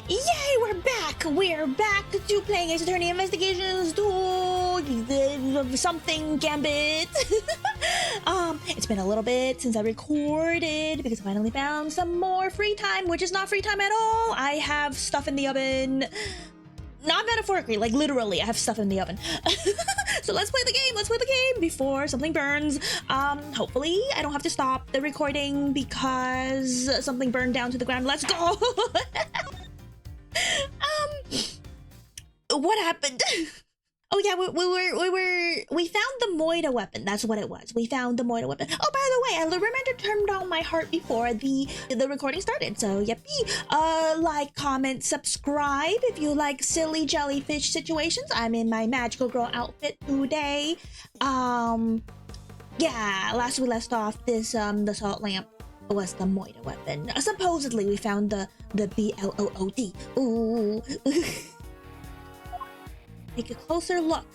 Yay, we're back! We're back to playing Ace Attorney Investigations to something Gambit. It's been a little bit since I recorded because I finally found some more free time, which is not free time at all. I have stuff in the oven. Not metaphorically, like literally, I have stuff in the oven. So let's play the game. Let's play the game before something burns. Hopefully I don't have to stop the recording because something burned down to the ground. Let's go. What happened? Oh yeah, we found the Moida weapon. That's what it was. We found the Moida weapon. Oh, by the way, I remember to turn down my heart before the recording started. So yippee. Like, comment, subscribe if you like silly jellyfish situations. I'm in my magical girl outfit today. Yeah, last we left off this the salt lamp was the Moida weapon. Supposedly we found the BLOOD. Ooh. Take a closer look.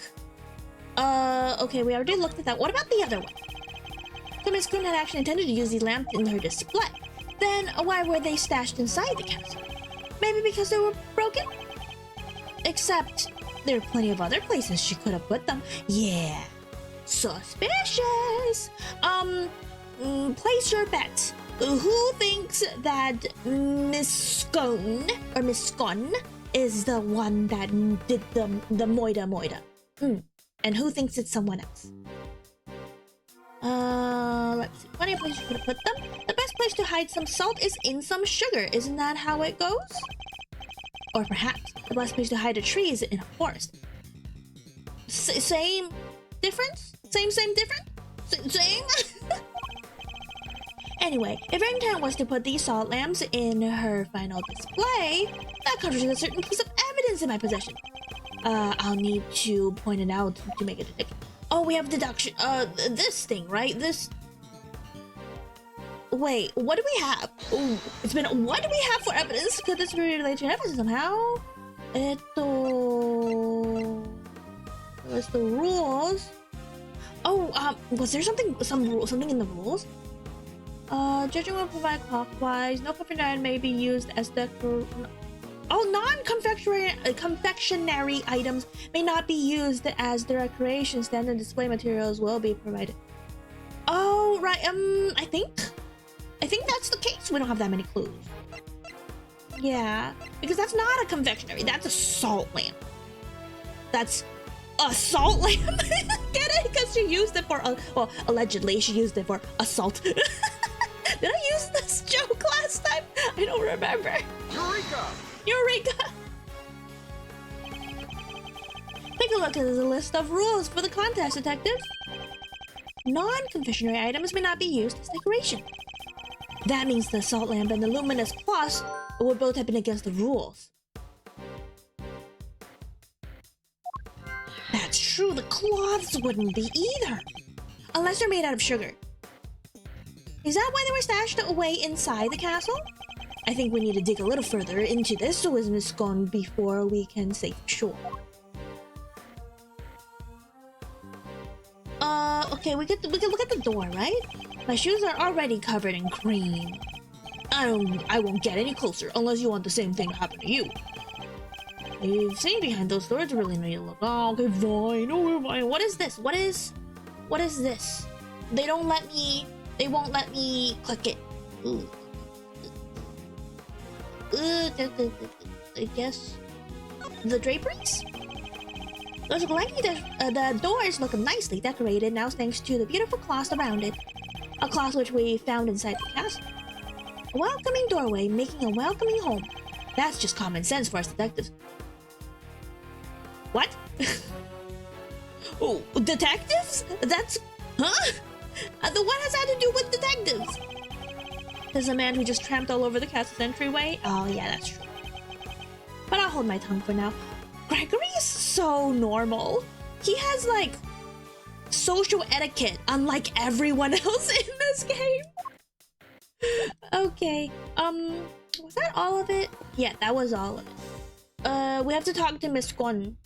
Okay, we already looked at that. What about the other one? So Miss Coon had actually intended to use these lamps in her display. Then why were they stashed inside the castle? Maybe because they were broken? Except there are plenty of other places she could have put them. Yeah. Suspicious. Place your bet. Who thinks that Miss Scone or Miss Scone is the one that did the Moida? And who thinks it's someone else? Let's see. Plenty of places you could have put them. The best place to hide some salt is in some sugar. Isn't that how it goes? Or perhaps the best place to hide a tree is in a forest. Same difference? Same difference? Same? Anyway, if Ringtown was to put these salt lamps in her final display, that conjures a certain piece of evidence in my possession. I'll need to point it out to make it a ticket. Oh, we have deduction. This thing, right? This. Wait, what do we have? Ooh, it's been. What do we have for evidence? Could this be related to evidence somehow? What's the rules? Oh, was there something in the rules? Judging will provide clockwise. No confectionery may be used as confectionery items may not be used as decoration. Standard display materials will be provided. Oh, right. I think that's the case. We don't have that many clues. Yeah, because that's not a confectionery. That's a salt lamp. That's a salt lamp. Get it? Because she used it for well, allegedly she used it for assault. Did I use this joke last time? I don't remember. Eureka! Take a look at the list of rules for the contest, detectives. Non-confectionery items may not be used as decoration. That means the salt lamp and the luminous plus would both have been against the rules. That's true, the cloths wouldn't be either. Unless they're made out of sugar. Is that why they were stashed away inside the castle? I think we need to dig a little further into this with Miss Scone before we can say for sure. Okay, we can look at the door, right? My shoes are already covered in cream. I won't get any closer unless you want the same thing to happen to you. You've seen behind those doors, you really need to look. Oh, okay, fine. Oh, fine. What is this? What is this? They won't let me click it. Ooh. I guess the draperies? Those look like the doors look nicely decorated now thanks to the beautiful cloth around it. A cloth which we found inside the castle. A welcoming doorway making a welcoming home. That's just common sense for us detectives. What? Oh, detectives? That's... Huh? What has that to do with detectives? There's a man who just tramped all over the castle's entryway. Oh, yeah, that's true. But I'll hold my tongue for now. Gregory is so normal. He has, like, social etiquette, unlike everyone else in this game. Okay, was that all of it? Yeah, that was all of it. We have to talk to Miss Scone.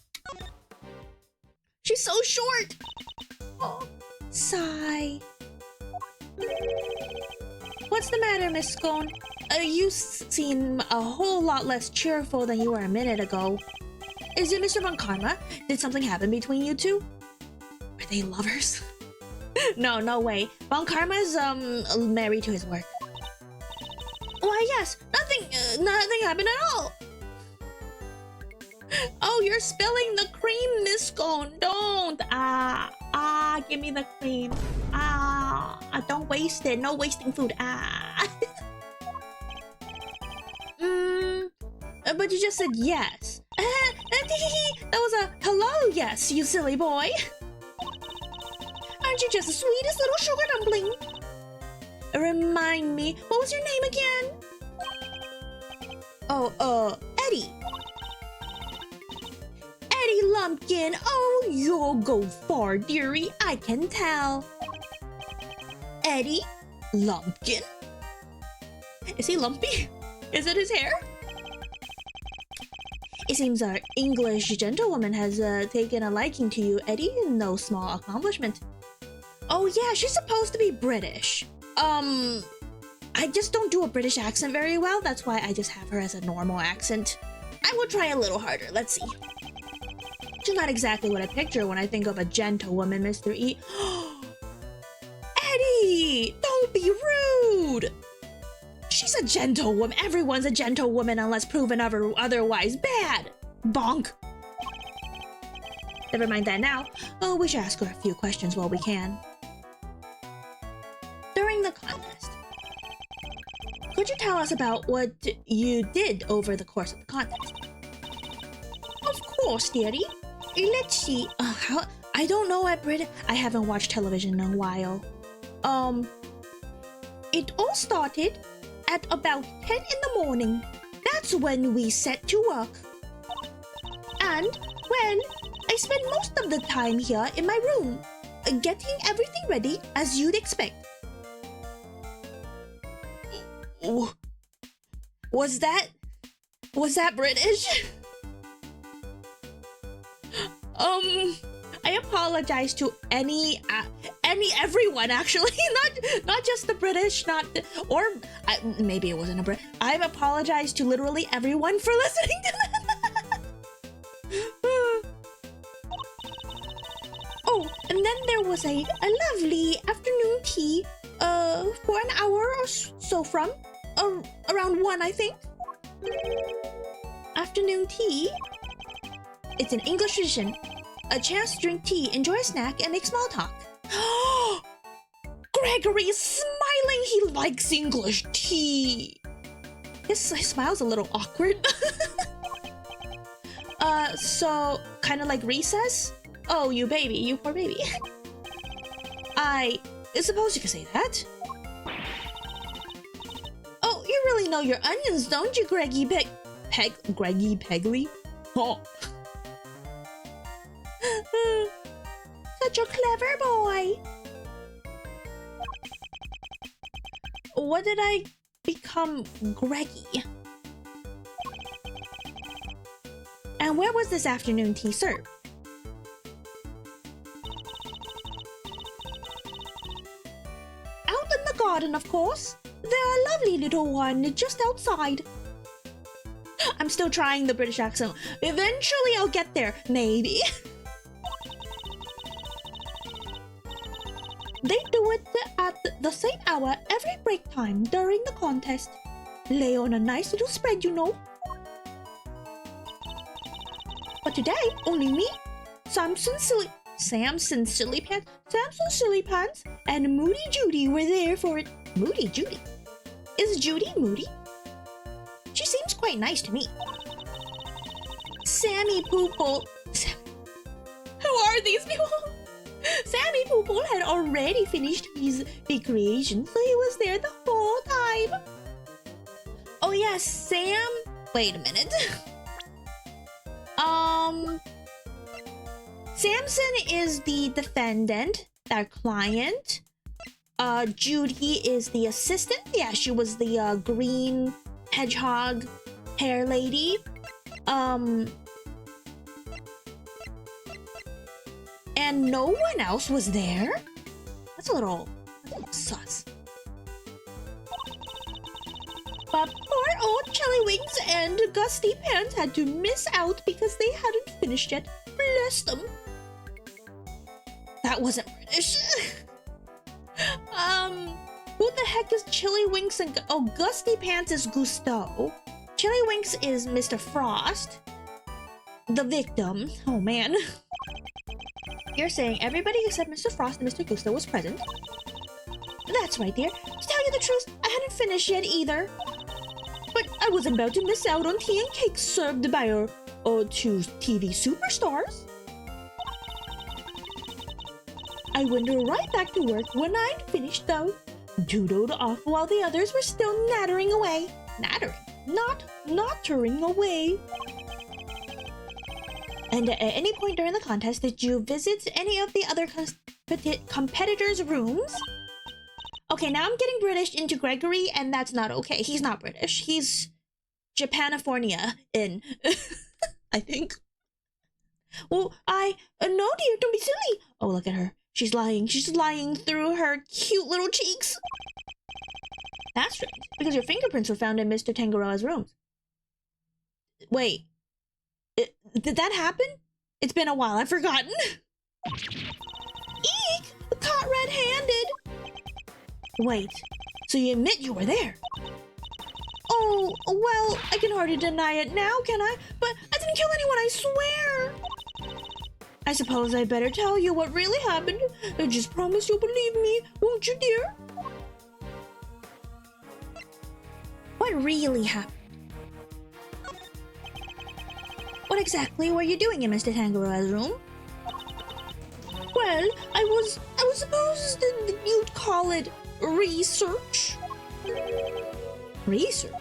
She's so short! Oh, sigh. What's the matter, Miss Scone? You seem a whole lot less cheerful than you were a minute ago. Is it Mr. Von Karma? Did something happen between you two? Are they lovers? No, no way. Von Karma's married to his work. Why, yes, nothing happened at all. Oh, you're spilling the cream, Miss Cone. Don't. Give me the cream. Don't waste it. No wasting food. But you just said yes. That was a hello yes, you silly boy. Aren't you just the sweetest little sugar dumpling? Remind me, what was your name again? Oh, Eddie. Eddie Lumpkin. Oh, you'll go far, dearie. I can tell. Eddie Lumpkin? Is he lumpy? Is it his hair? It seems our English gentlewoman has taken a liking to you, Eddie. No small accomplishment. Oh yeah, she's supposed to be British. I just don't do a British accent very well. That's why I just have her as a normal accent. I will try a little harder. Let's see. She's not exactly what I picture when I think of a gentlewoman, Mr. E. Eddie! Don't be rude! She's a gentlewoman. Everyone's a gentlewoman unless proven otherwise. Bad! Bonk! Never mind that now. Oh, we should ask her a few questions while we can. During the contest, could you tell us about what you did over the course of the contest? Of course, dearie. Let's see. I don't know at Brit. I haven't watched television in a while. It all started at about 10 in the morning. That's when we set to work. And, well, I spent most of the time here in my room, getting everything ready as you'd expect. Was that British? I apologize to everyone actually, not just the British, maybe it wasn't a Brit. I apologize to literally everyone for listening to that. Oh, and then there was a lovely afternoon tea, for an hour or so from, around 1, I think. Afternoon tea? It's an English tradition. A chance to drink tea, enjoy a snack, and make small talk. Gregory is smiling. He likes English tea. His smile's a little awkward. So kind of like recess? Oh, you baby, you poor baby. I suppose you could say that. Oh, you really know your onions, don't you, Greggy Greggy Pegley? Oh. Such a clever boy. What did I become, Greggy? And where was this afternoon tea served? Out in the garden, of course. There are a lovely little one just outside. I'm still trying the British accent. Eventually I'll get there, maybe. They do it at the same hour every break time during the contest. Lay on a nice little spread, you know. But today, only me, Samson Silly Pants, and Moody Judy were there for it. Moody Judy? Is Judy moody? She seems quite nice to me. Sammy Poople. Who are these people? Sammy Poople had already finished his big creation, so he was there the whole time. Oh yeah, Sam... Wait a minute. Samson is the defendant, our client. Judy is the assistant. Yeah, she was the green hedgehog hair lady. And no one else was there? That's a little sus. But poor old Chili Wings and Gusty Pants had to miss out because they hadn't finished yet. Bless them. That wasn't British. Who the heck is Chili Winks and... Oh, Gusty Pants is Gusteau. Chili Winks is Mr. Frost. The victim. Oh, man. You're saying everybody except Mr. Frost and Mr. Gusteau was present? That's right, dear. To tell you the truth, I hadn't finished yet either. But I was about to miss out on tea and cake served by our two TV superstars. I went right back to work when I'd finished, though. Doodled off while the others were still nattering away. Nattering? Not nattering away. And at any point during the contest, did you visit any of the other competitors' rooms? Okay, now I'm getting British into Gregory, and that's not okay. He's not British. He's Japanifornia in, I think. Well, no, dear, don't be silly. Oh, look at her. She's lying. She's lying through her cute little cheeks. That's strange, because your fingerprints were found in Mr. Tangaroa's rooms. Wait. Did that happen? It's been a while. I've forgotten. Eek! Caught red-handed. Wait. So you admit you were there? Oh, well, I can hardly deny it now, can I? But I didn't kill anyone, I swear. I suppose I'd better tell you what really happened. I just promise you'll believe me, won't you, dear? What really happened? What exactly were you doing in Mr. Tangaroa's room? Well, I was supposed you'd call it research. Research?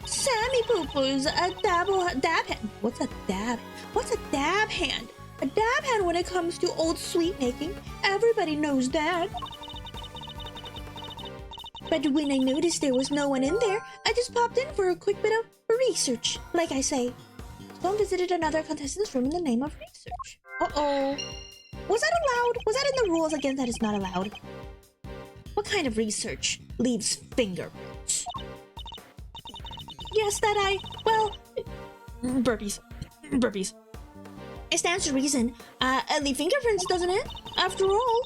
Sammy Pooper's a dab hand. What's a dab? What's a dab hand? A dab hand when it comes to old sweet making. Everybody knows that. But when I noticed there was no one in there, I just popped in for a quick bit of research, like I say. So I visited another contestant's room in the name of research. Uh-oh. Was that allowed? Was that in the rules again that it's not allowed? What kind of research leaves fingerprints? Yes, well, burpees. It stands to reason. Leave fingerprints, doesn't it? After all,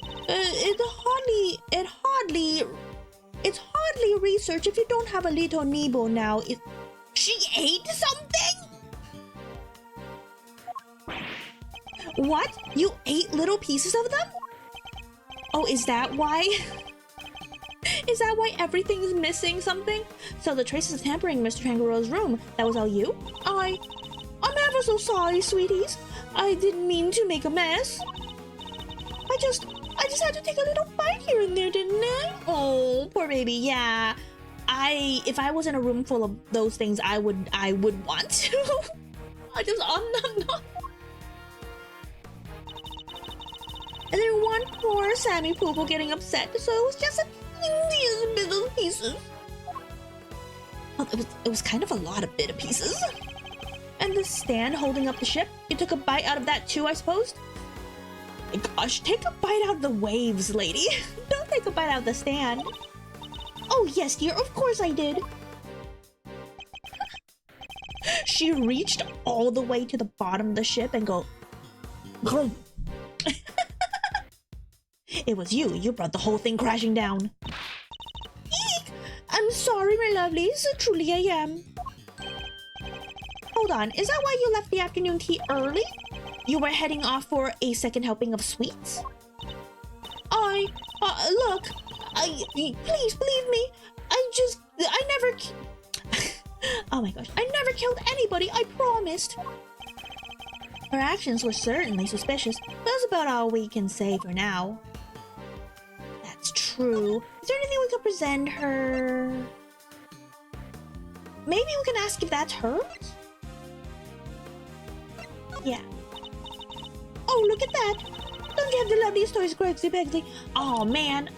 it's hardly research if you don't have a little Nebo now. She ate something? What? You ate little pieces of them? Oh, is that why? Is that why everything's missing something? So the traces of tampering in Mr. Tangaroa's room, that was all you? I'm ever so sorry, sweeties. I didn't mean to make a mess. I just had to take a little bite here and there, didn't I? Oh, poor baby, yeah. If I was in a room full of those things, I would want to. No. And then one poor Sammy Poople getting upset, so it was just these little pieces. Well, it was kind of a lot of bit of pieces. And the stand holding up the ship, you took a bite out of that too, I suppose? Gosh, take a bite out of the waves, lady. Don't take a bite out of the stand. Oh yes, dear, of course I did. She reached all the way to the bottom of the ship and go... It was you. You brought the whole thing crashing down. Eek! I'm sorry, my lovelies. Truly I am. Hold on. Is that why you left the afternoon tea early? You were heading off for a second helping of sweets? Look. Please believe me. I never... Oh my gosh. I never killed anybody. I promised. Her actions were certainly suspicious. That's about all we can say for now. That's true. Is there anything we could present her? Maybe we can ask if that's hers? Yeah. Oh, look at that. Don't you have the loveliest toys, Gregsy Pegsley? Oh, man.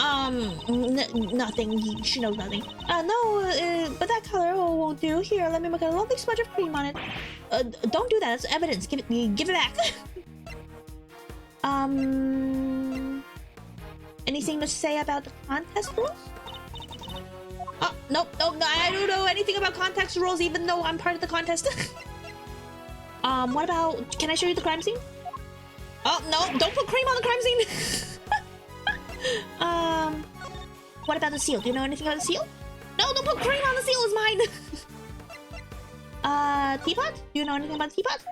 Nothing. She knows nothing. But that color won't do. Here, let me make a lovely smudge of cream on it. Don't do that. That's evidence. Give it back. Anything to say about the contest rules? Oh, nope, nope, no, I don't know anything about context rules, even though I'm part of the contest. What about, can I show you the crime scene? Oh, no, don't put cream on the crime scene. What about the seal? Do you know anything about the seal? No, don't put cream on the seal, it's mine. Teapot? Do you know anything about the teapot?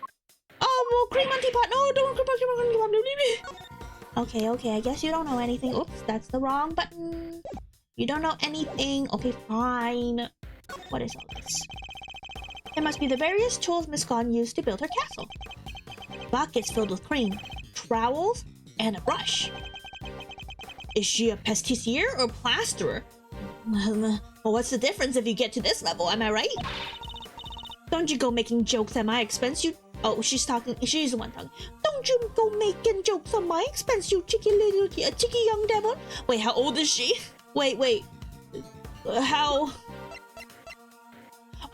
Oh, well, cream on teapot. No, don't put cream on teapot. Okay, okay, I guess you don't know anything. Oops, that's the wrong button. You don't know anything. Okay, fine. What is all this? It must be the various tools Miss Gone used to build her castle. Buckets filled with cream, trowels, and a brush. Is she a pastissier or plasterer? Well, what's the difference if you get to this level, am I right? Don't you go making jokes at my expense, you... Oh, she's talking. She's the one talking. Don't you go making jokes on my expense, you cheeky young devil. Wait, how old is she? Wait. How...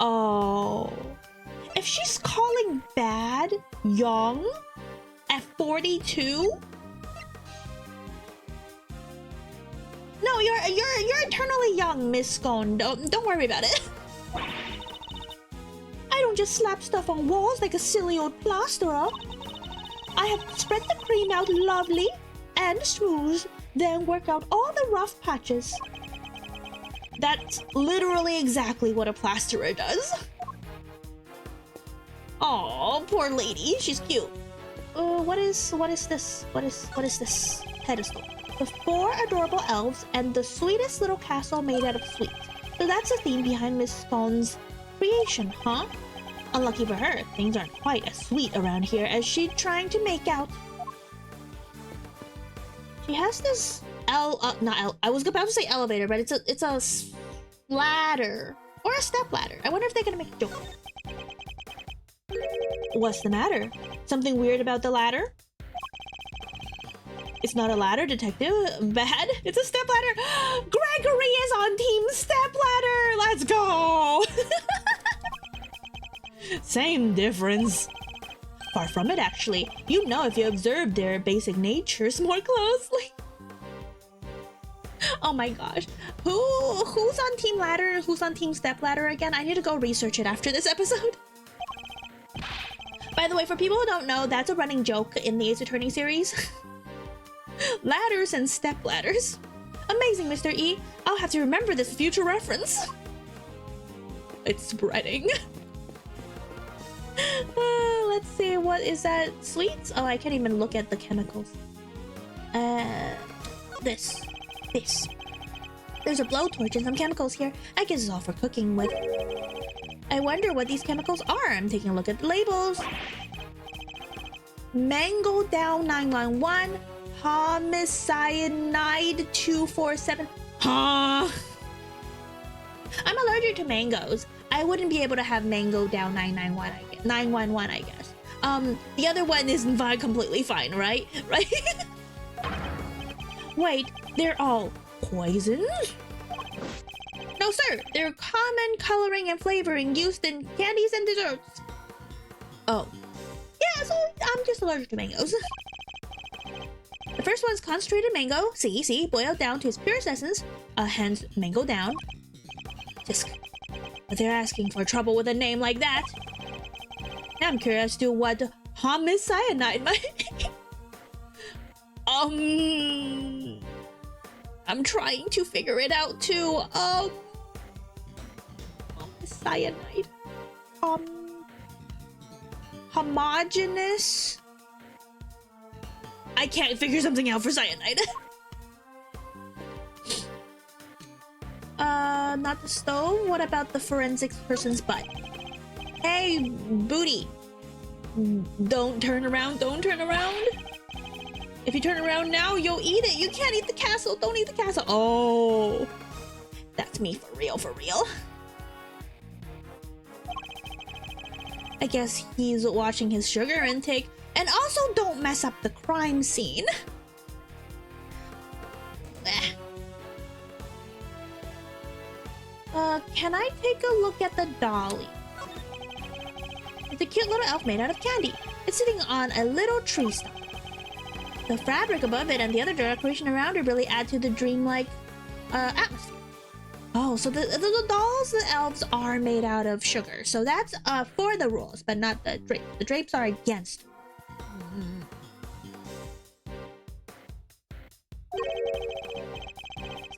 Oh... If she's calling bad young at 42? No, you're eternally young, Miss Scone. Don't worry about it. I don't just slap stuff on walls like a silly old plasterer. I have spread the cream out lovely and smooth, then work out all the rough patches. That's literally exactly what a plasterer does. Oh, poor lady, she's cute. What is this? What is this pedestal? The 4 adorable elves and the sweetest little castle made out of sweets. So that's the theme behind Miss Stone's creation, huh? Unlucky for her, things aren't quite as sweet around here as she's trying to make out. She has this I was about to say elevator, but it's a ladder or a step ladder. I wonder if they're gonna make a joke. What's the matter? Something weird about the ladder? It's not a ladder, detective. Bad. It's a step ladder. Gregory is on team step ladder. Let's go. Same difference. Far from it, actually. You know if you observe their basic natures more closely. Oh my gosh. Who's on team ladder? Who's on team step ladder again? I need to go research it after this episode. By the way, for people who don't know, that's a running joke in the Ace Attorney series. Ladders and step ladders. Amazing, Mr. E. I'll have to remember this future reference. It's spreading. Let's see, what is that? Sweets? Oh, I can't even look at the chemicals. This. There's a blowtorch and some chemicals here. I guess it's all for cooking with. I wonder what these chemicals are. I'm taking a look at the labels. Mango Down 911. Homicyanide 247. Huh? I'm allergic to mangoes. I wouldn't be able to have mango down 911, I guess. The other one is completely fine, right? Right? Wait, they're all poisons? No, sir. They're common coloring and flavoring used in candies and desserts. Oh. Yeah, so I'm just allergic to mangoes. The first one's concentrated mango. See, boiled down to its purest essence. Hence, mango down. Just... But they're asking for trouble with a name like that. Now I'm curious to what homicyanide might be. I'm trying to figure it out too. Homicyanide. Homogeneous. I can't figure something out for cyanide. Not the stove? What about the forensics person's butt? Hey, booty. Don't turn around, don't turn around. If you turn around now, you'll eat it. You can't eat the castle, don't eat the castle. Oh, that's me for real, for real. I guess he's watching his sugar intake. And also don't mess up the crime scene. Can I take a look at the dolly? It's a cute little elf made out of candy. It's sitting on a little tree stump. The fabric above it and the other decoration around it really add to the dreamlike atmosphere. Oh, so the dolls, the elves are made out of sugar. So that's for the rules, but not the drapes. The drapes are against.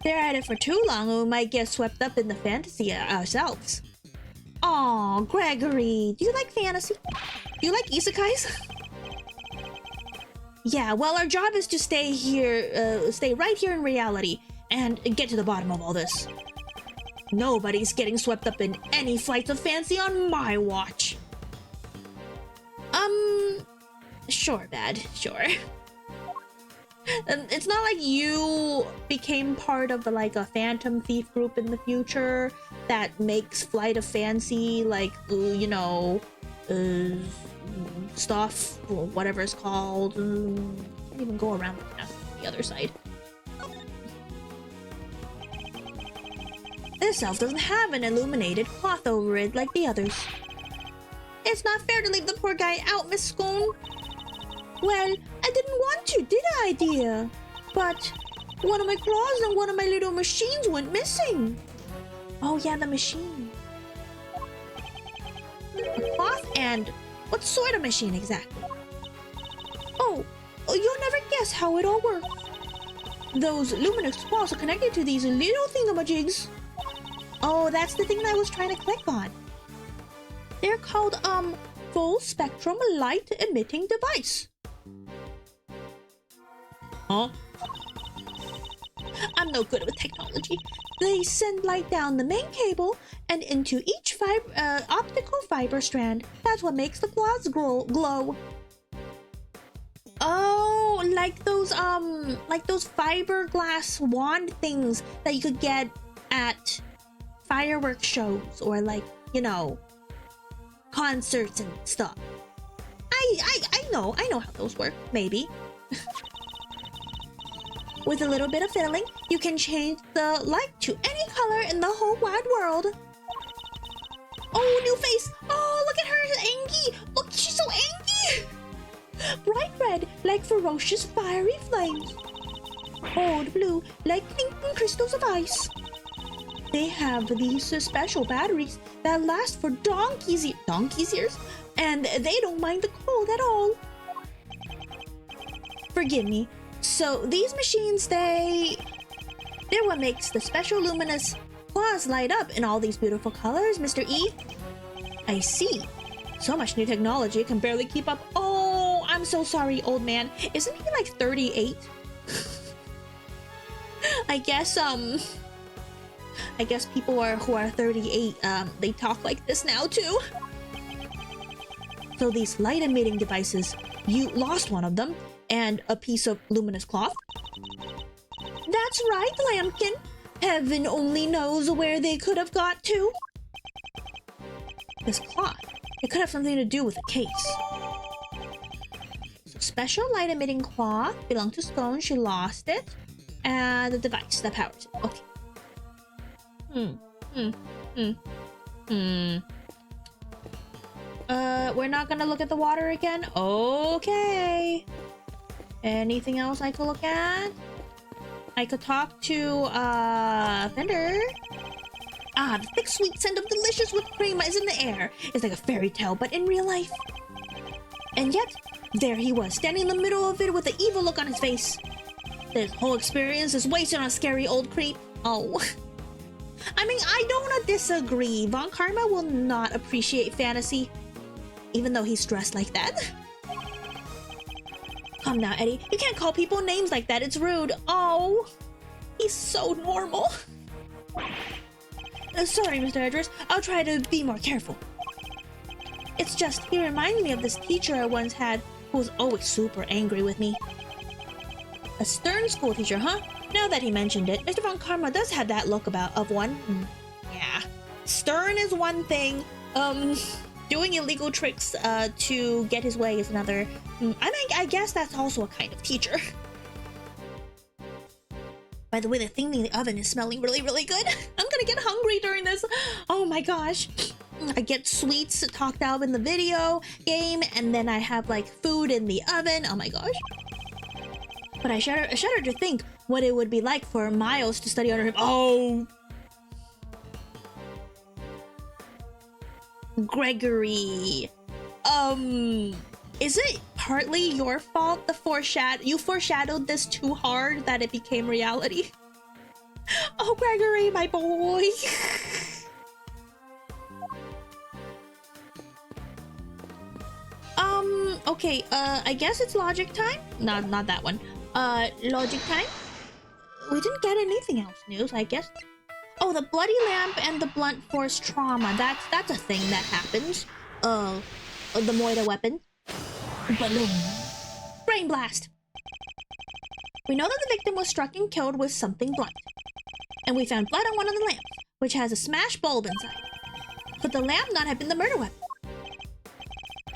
Stare at it for too long and we might get swept up in the fantasy ourselves. Aw, Gregory, do you like fantasy? Do you like isekais? Yeah, well, our job is to stay here, stay right here in reality and get to the bottom of all this. Nobody's getting swept up in any flights of fancy on my watch. Sure, Bad, sure. It's not like you became part of like a Phantom Thief group in the future that makes Flight of Fancy like, you know, stuff, or whatever it's called. Can't even go around the other side. This elf doesn't have an illuminated cloth over it like the others. It's not fair to leave the poor guy out, Miss Scone. Well, I didn't want to, did I, dear? But one of my claws and one of my little machines went missing. Oh yeah, the machine. A cloth and what sort of machine exactly? Oh, you'll never guess how it all works. Those luminous claws are connected to these little thingamajigs. Oh, that's the thing that I was trying to click on. They're called, full spectrum light emitting device. Huh? I'm no good with technology. They send light down the main cable and into each optical fiber strand. That's what makes the claws glow. Oh, like those fiberglass wand things that you could get at fireworks shows or like, you know, concerts and stuff. I know how those work, maybe. With a little bit of fiddling, you can change the light to any color in the whole wide world. Oh, new face! Oh, look at her, Angie! Look, she's so angry! Bright red, like ferocious fiery flames. Cold blue, like clinking crystals of ice. They have these special batteries that last for donkey's years, and they don't mind the cold at all. Forgive me. So these machines, they're what makes the special luminous claws light up in all these beautiful colors, Mr. E. I see. So much new technology, it can barely keep up. Oh, I'm so sorry, old man. Isn't he like 38? I guess people who are 38, they talk like this now too. So these light emitting devices, you lost one of them, and a piece of luminous cloth? That's right, Lambkin. Heaven only knows where they could have got to. This cloth, it could have something to do with the case. So special light emitting cloth belonged to Scone, she lost it. And the device that powers it. Okay. We're not gonna look at the water again? Okay. Anything else I could look at? I could talk to, Fender. Ah, the thick, sweet scent of delicious whipped cream is in the air. It's like a fairy tale, but in real life. And yet, there he was, standing in the middle of it with an evil look on his face. This whole experience is wasted on a scary old creep. Oh. I mean, I don't disagree. Von Karma will not appreciate fantasy, even though he's dressed like that. Come now, Eddie. You can't call people names like that. It's rude. Oh, he's so normal. Sorry, Mr. Edris. I'll try to be more careful. It's just, he reminded me of this teacher I once had who was always super angry with me. A stern school teacher, huh? Now that he mentioned it, Mr. Von Karma does have that look of one. Yeah. Stern is one thing. Doing illegal tricks to get his way is another. I guess that's also a kind of teacher. By the way, the thing in the oven is smelling really, really good. I'm gonna get hungry during this. Oh my gosh. I get sweets talked out in the video game, and then I have like food in the oven. Oh my gosh. But I shudder to think what it would be like for Miles to study under him. Oh, Gregory. Is it partly your fault you foreshadowed this too hard that it became reality? Oh, Gregory, my boy. Okay, I guess it's logic time? Not that one. Logic time? We didn't get anything else news, I guess. Oh, the bloody lamp and the blunt force trauma. That's a thing that happens. The Moida weapon. Balloon. Brain blast. We know that the victim was struck and killed with something blunt. And we found blood on one of the lamps, which has a smashed bulb inside. Could the lamp not have been the murder weapon?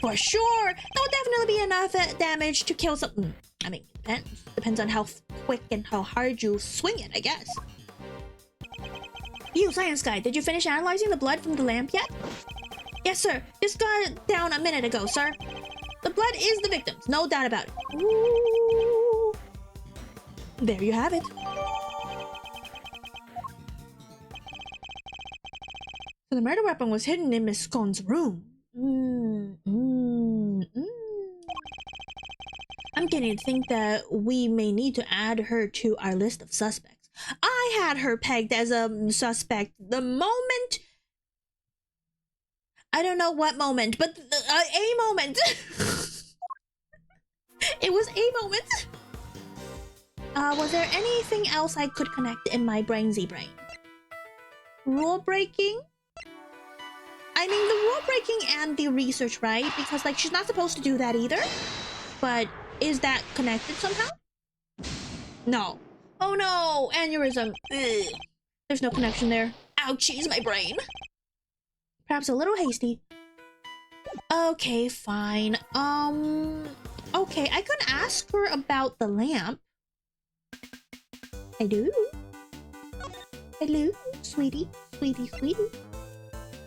For sure! That would definitely be enough damage to kill something. I mean, depends on how quick and how hard you swing it, I guess. You, Science Guy, did you finish analyzing the blood from the lamp yet? Yes, sir. Just got it down a minute ago, sir. The blood is the victim's, no doubt about it. Ooh. There you have it. So the murder weapon was hidden in Miss Scone's room. I'm getting to think that we may need to add her to our list of suspects. I had her pegged as a suspect the moment... I don't know what moment, but a moment. It was a moment. Was there anything else I could connect in my brainsy brain? Rule breaking? I mean, the rule breaking and the research, right? Because, like, she's not supposed to do that either. But is that connected somehow? No. Oh no! Aneurysm. Ugh. There's no connection there. Ouchies, my brain. Perhaps a little hasty. Okay, fine. Okay, I could ask her about the lamp. Hello? Hello, sweetie? Sweetie?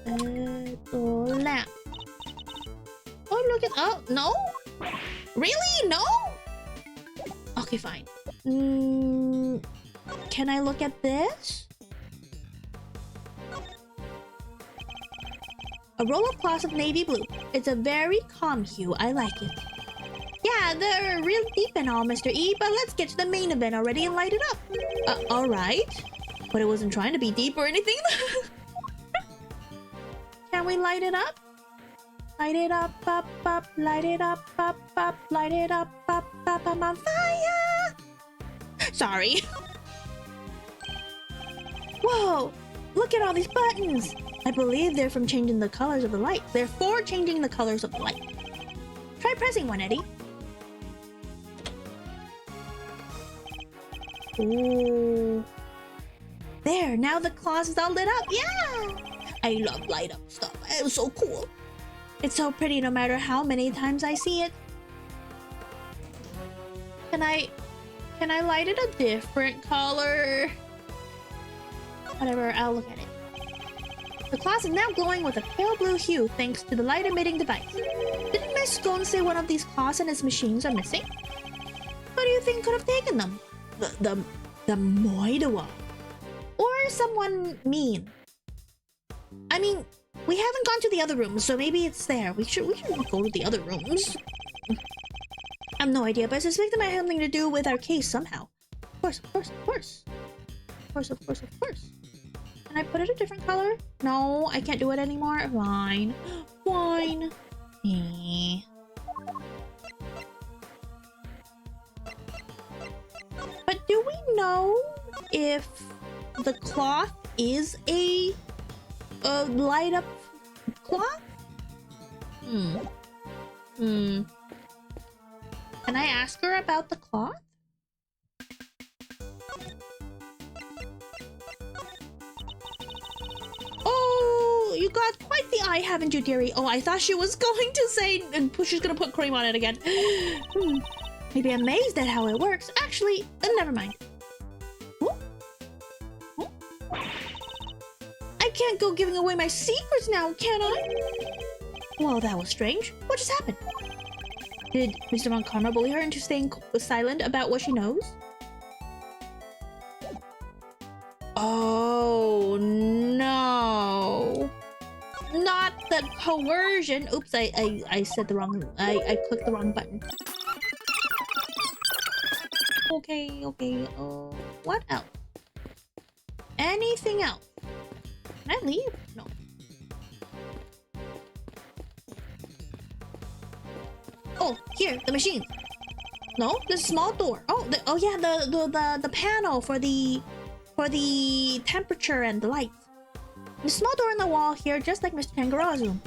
The lamp. Oh, look at... Oh, no? Really? No? Okay, fine. Can I look at this? A roll of cloths of navy blue. It's a very calm hue. I like it. Yeah, they're real deep and all, Mr. E, but let's get to the main event already and light it up. Alright. But it wasn't trying to be deep or anything. Can we light it up? Light it up, up, light it up, light it up, I'm on fire! Sorry. Whoa! Look at all these buttons! I believe they're from changing the colors of the light. They're for changing the colors of the light. Try pressing one, Eddie. Ooh. There, now the closet is all lit up. Yeah! I love light up stuff. It was so cool. It's so pretty no matter how many times I see it. Can I light it a different color? Whatever, I'll look at it. The closet is now glowing with a pale blue hue thanks to the light emitting device. Didn't Miss Scone say one of these cloths and its machines are missing? Who do you think could have taken them? The Moida one. Or someone mean. I mean, we haven't gone to the other rooms, so maybe it's there. We should go to the other rooms. I have no idea, but I suspect it might have something to do with our case somehow. Of course. Can I put it a different color? No, I can't do it anymore. Fine. But do we know if the cloth is a light up cloth? Can I ask her about the cloth? Oh, you got quite the eye, haven't you, dearie? Oh, I thought she was going to say, and she's gonna put cream on it again. Maybe amazed at how it works. Actually, never mind. I can't go giving away my secrets now, can I? Well, that was strange. What just happened? Did Mr. Von Karma bully her into staying silent about what she knows? Oh, no. not the coercion. Oops, I said the wrong. I clicked the wrong button. Okay. What else? Anything else? Can I leave? No. Oh, here, the machine. No, the small door. Oh, yeah, the panel for the temperature and the lights. The small door in the wall here, just like Mr. Tangaroa's room.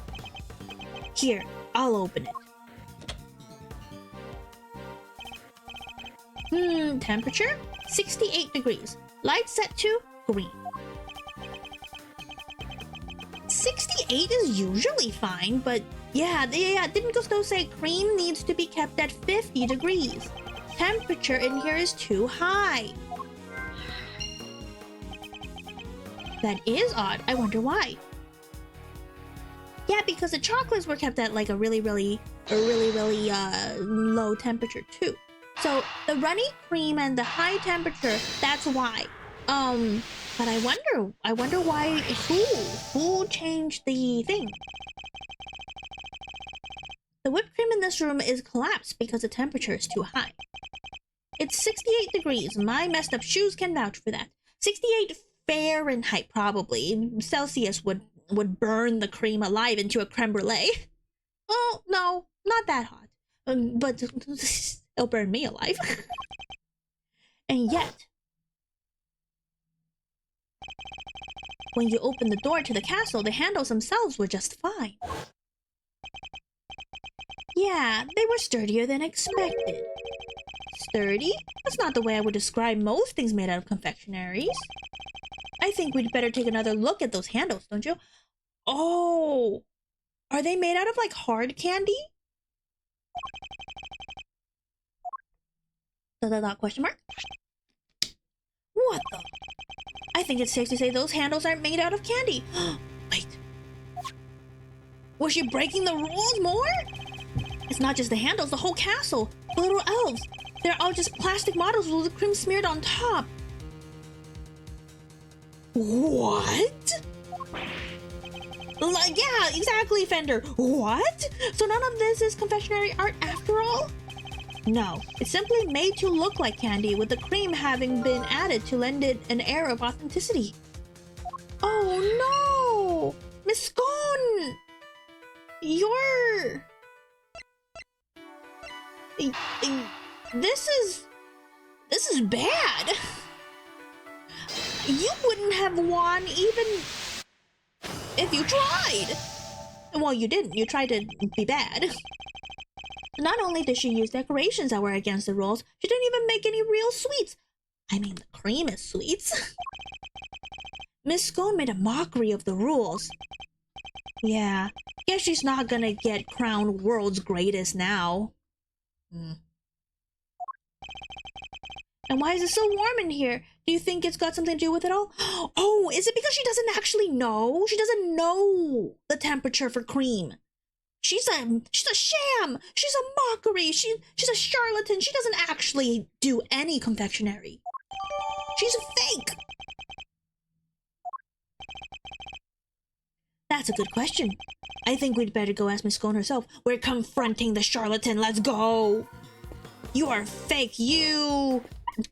Here, I'll open it. Temperature 68 degrees. Light set to green. 68 is usually fine, but yeah, didn't Gusto say cream needs to be kept at 50 degrees? Temperature in here is too high. That is odd. I wonder why. Yeah, because the chocolates were kept at like a really low temperature too. So the runny cream and the high temperature, that's why. But I wonder why, who changed the thing? The whipped cream in this room is collapsed because the temperature is too high. It's 68 degrees. My messed up shoes can vouch for that. 68 Fahrenheit probably. Celsius would burn the cream alive into a creme brulee. Oh, no, not that hot. But it'll burn me alive. And yet, when you open the door to the castle, the handles themselves were just fine. Yeah, they were sturdier than expected. Sturdy? That's not the way I would describe most things made out of confectionaries. I think we'd better take another look at those handles, don't you? Oh! Are they made out of, like, hard candy? Question mark? What the? I think it's safe to say those handles aren't made out of candy. Wait. Was she breaking the rules more? It's not just the handles, the whole castle. The little elves. They're all just plastic models with the cream smeared on top. What? Like, yeah, exactly, Fender. What? So none of this is confectionery art after all? No, it's simply made to look like candy, with the cream having been added to lend it an air of authenticity. Oh no! Miss Scone! You're... This is bad. You wouldn't have won even if you tried. Well, you didn't. You tried to be bad. Not only did she use decorations that were against the rules, she didn't even make any real sweets. I mean, the cream is sweets. Miss Scone made a mockery of the rules. Yeah, guess she's not gonna get crowned world's greatest now. And why is it so warm in here? Do you think it's got something to do with it all? Oh, is it because she doesn't actually know? She doesn't know the temperature for cream. She's a sham. She's a mockery. She's a charlatan. She doesn't actually do any confectionery. She's fake. That's a good question. I think we'd better go ask Miss Scone herself. We're confronting the charlatan. Let's go. You are fake. You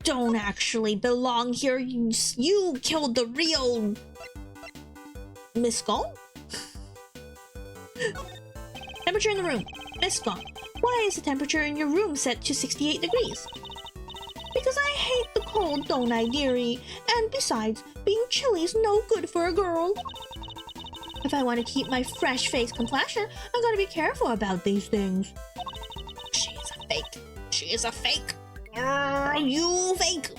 don't actually belong here. You killed the real Miss Scone? Temperature in the room. Miss Scone, why is the temperature in your room set to 68 degrees? Because I hate the cold, don't I, dearie? And besides, being chilly is no good for a girl. If I want to keep my fresh face complexion, I gotta be careful about these things. She is a fake. She is a fake. You fake.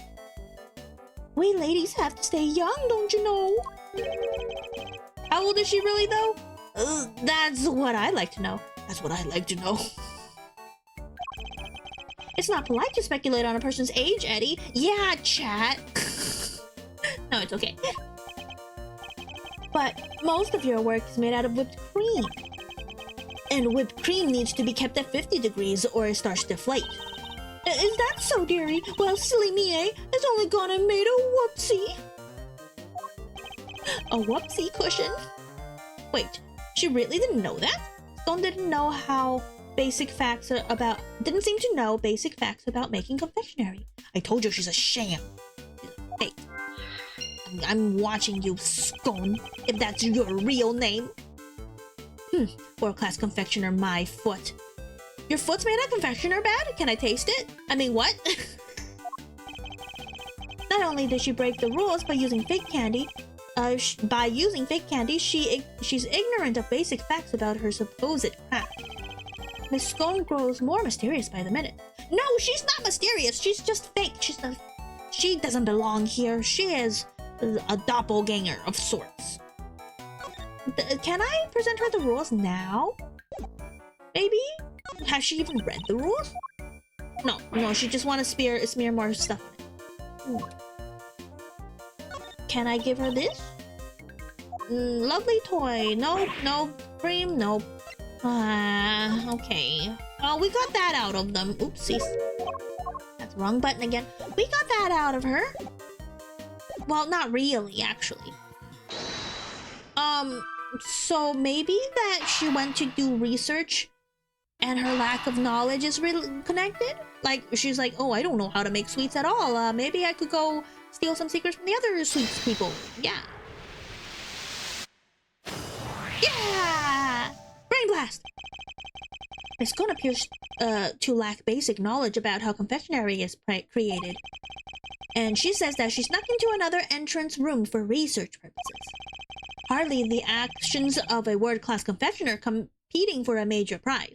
We ladies have to stay young, don't you know? How old is she really, though? That's what I'd like to know. That's what I'd like to know. It's not polite to speculate on a person's age, Eddie. Yeah, chat. No, it's okay. But most of your work is made out of whipped cream. And whipped cream needs to be kept at 50 degrees or it starts to deflate. Is that so, dearie? Well, silly me, eh? It's only gone and made a whoopsie. A whoopsie cushion? Wait, She really didn't know that? Scone didn't know how basic facts about... Didn't seem to know basic facts about making confectionery. I told you she's a sham. She's a fake. I'm watching you, Scone, if that's your real name. World-class confectioner, my foot. Your foot's made of confectioner bad? Can I taste it? I mean, what? Not only did she break the rules by using fake candy, she's ignorant of basic facts about her supposed craft. Miss Scone grows more mysterious by the minute. No, she's not mysterious. She's just fake. She doesn't belong here. She is a doppelganger of sorts. Can I present her the rules now? Maybe? Has she even read the rules? No, she just wants to smear more stuff on it. Can I give her this? Lovely toy. Nope, cream, nope. Okay. Oh, we got that out of them. Oopsies. That's the wrong button again. We got that out of her. Well, not really, actually. So maybe that she went to do research and her lack of knowledge is really connected? Like, she's like, oh, I don't know how to make sweets at all. Maybe I could go steal some secrets from the other sweets people. Yeah. Yeah! Brain blast! Miss Scone appears to lack basic knowledge about how confectionery is created. And she says that she snuck into another entrance room for research purposes. Hardly the actions of a world-class confectioner competing for a major prize.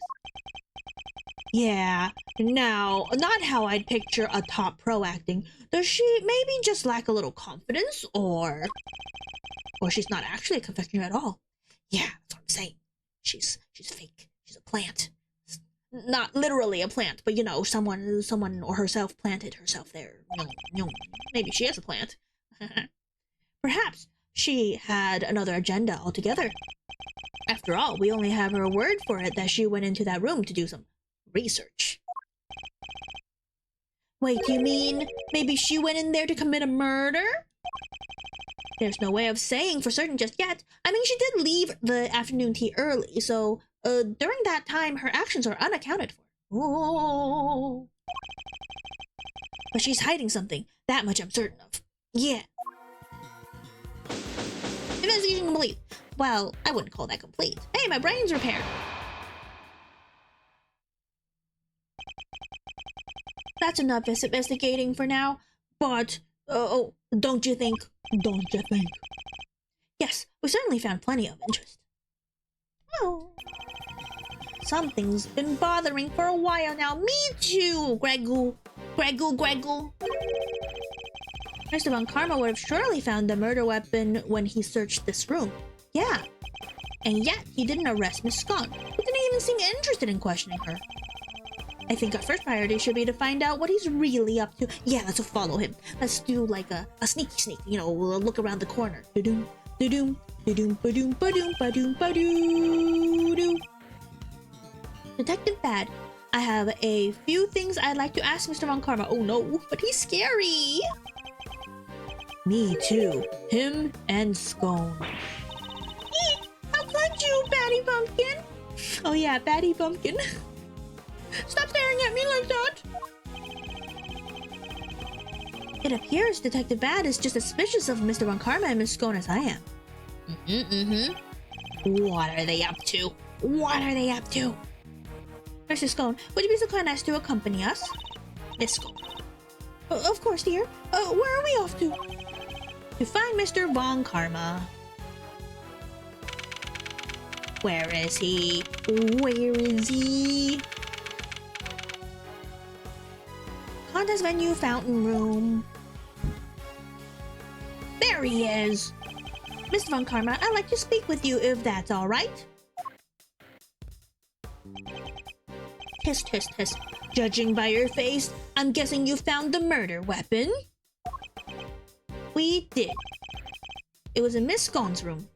Yeah, now, not how I'd picture a top pro acting. Does she maybe just lack a little confidence, or she's not actually a confectioner at all? Yeah, that's what I'm saying. She's fake. She's a plant. Not literally a plant, but you know, someone or herself planted herself there. Maybe she is a plant. Perhaps she had another agenda altogether. After all, we only have her word for it that she went into that room to do some research. Wait, you mean maybe she went in there to commit a murder? There's no way of saying for certain just yet. I mean, she did leave the afternoon tea early, so during that time, her actions are unaccounted for. Oh. But she's hiding something. That much I'm certain of. Yeah. Investigation complete. Well, I wouldn't call that complete. Hey, my brain's repaired. That's enough investigating for now. But, oh, don't you think? Don't you think? Yes, we certainly found plenty of interest. Oh. Something's been bothering for a while now. Me too, Gregu. Mr. Von Karma would have surely found the murder weapon when he searched this room. Yeah. And yet, he didn't arrest Miss Scone. He didn't even seem interested in questioning her. I think our first priority should be to find out what he's really up to. Yeah, let's follow him. Let's do like a sneaky sneak, you know, we'll look around the corner. Do-doom, do-doom, do-doom, ba-doom, ba-doom, ba-doom, ba-doo-doo. Detective Bad, I have a few things I'd like to ask Mr. Von Karma. Oh no, but he's scary. Me too. Him and Scone. How could you, Batty Bumpkin? Oh yeah, Batty Bumpkin. Stop staring at me like that! It appears Detective Bad is just as suspicious of Mr. Von Karma and Miss Scone as I am. What are they up to? What are they up to? Mr. Scone, would you be so kind as to accompany us? Miss Scone. Of course, dear. Where are we off to? To find Mr. Von Karma. Where is he? Where is he? Contest venue, fountain room. There he is! Mr. Von Karma, I'd like to speak with you if that's alright. Hiss, hiss, hiss. Judging by your face, I'm guessing you found the murder weapon? We did. It was in Miss Scone's room.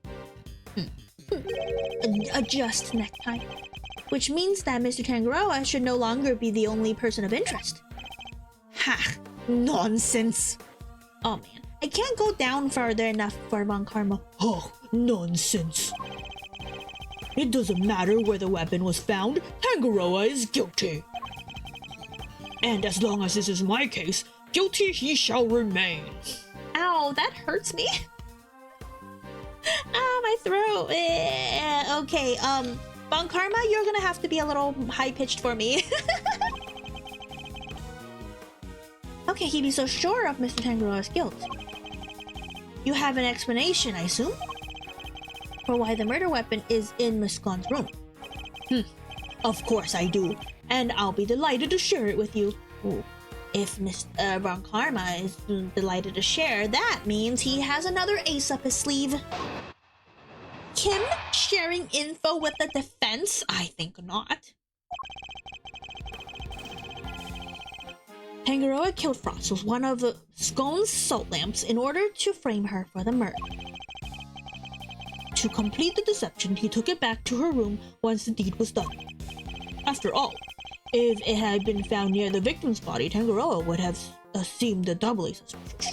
Adjust necktie. Which means that Mr. Tangaroa should no longer be the only person of interest. Ha! Nonsense! Oh man, I can't go down further enough for Von Karma. Oh, nonsense! It doesn't matter where the weapon was found, Tangaroa is guilty. And as long as this is my case, guilty he shall remain. Ow, that hurts me. Ah, my throat. Okay, Von Karma, you're gonna have to be a little high-pitched for me. Okay, he'd be so sure of Mr. Tangaroa's guilt. You have an explanation, I assume, for why the murder weapon is in Miss Gon's room. Of course I do, and I'll be delighted to share it with you. Ooh. If Mr. Von Karma is delighted to share, that means he has another ace up his sleeve. Kim sharing info with the defense? I think not. Tangaroa killed Frost with one of Scone's salt lamps in order to frame her for the murder. To complete the deception, he took it back to her room once the deed was done. After all, if it had been found near the victim's body, Tangaroa would have seemed doubly suspicious.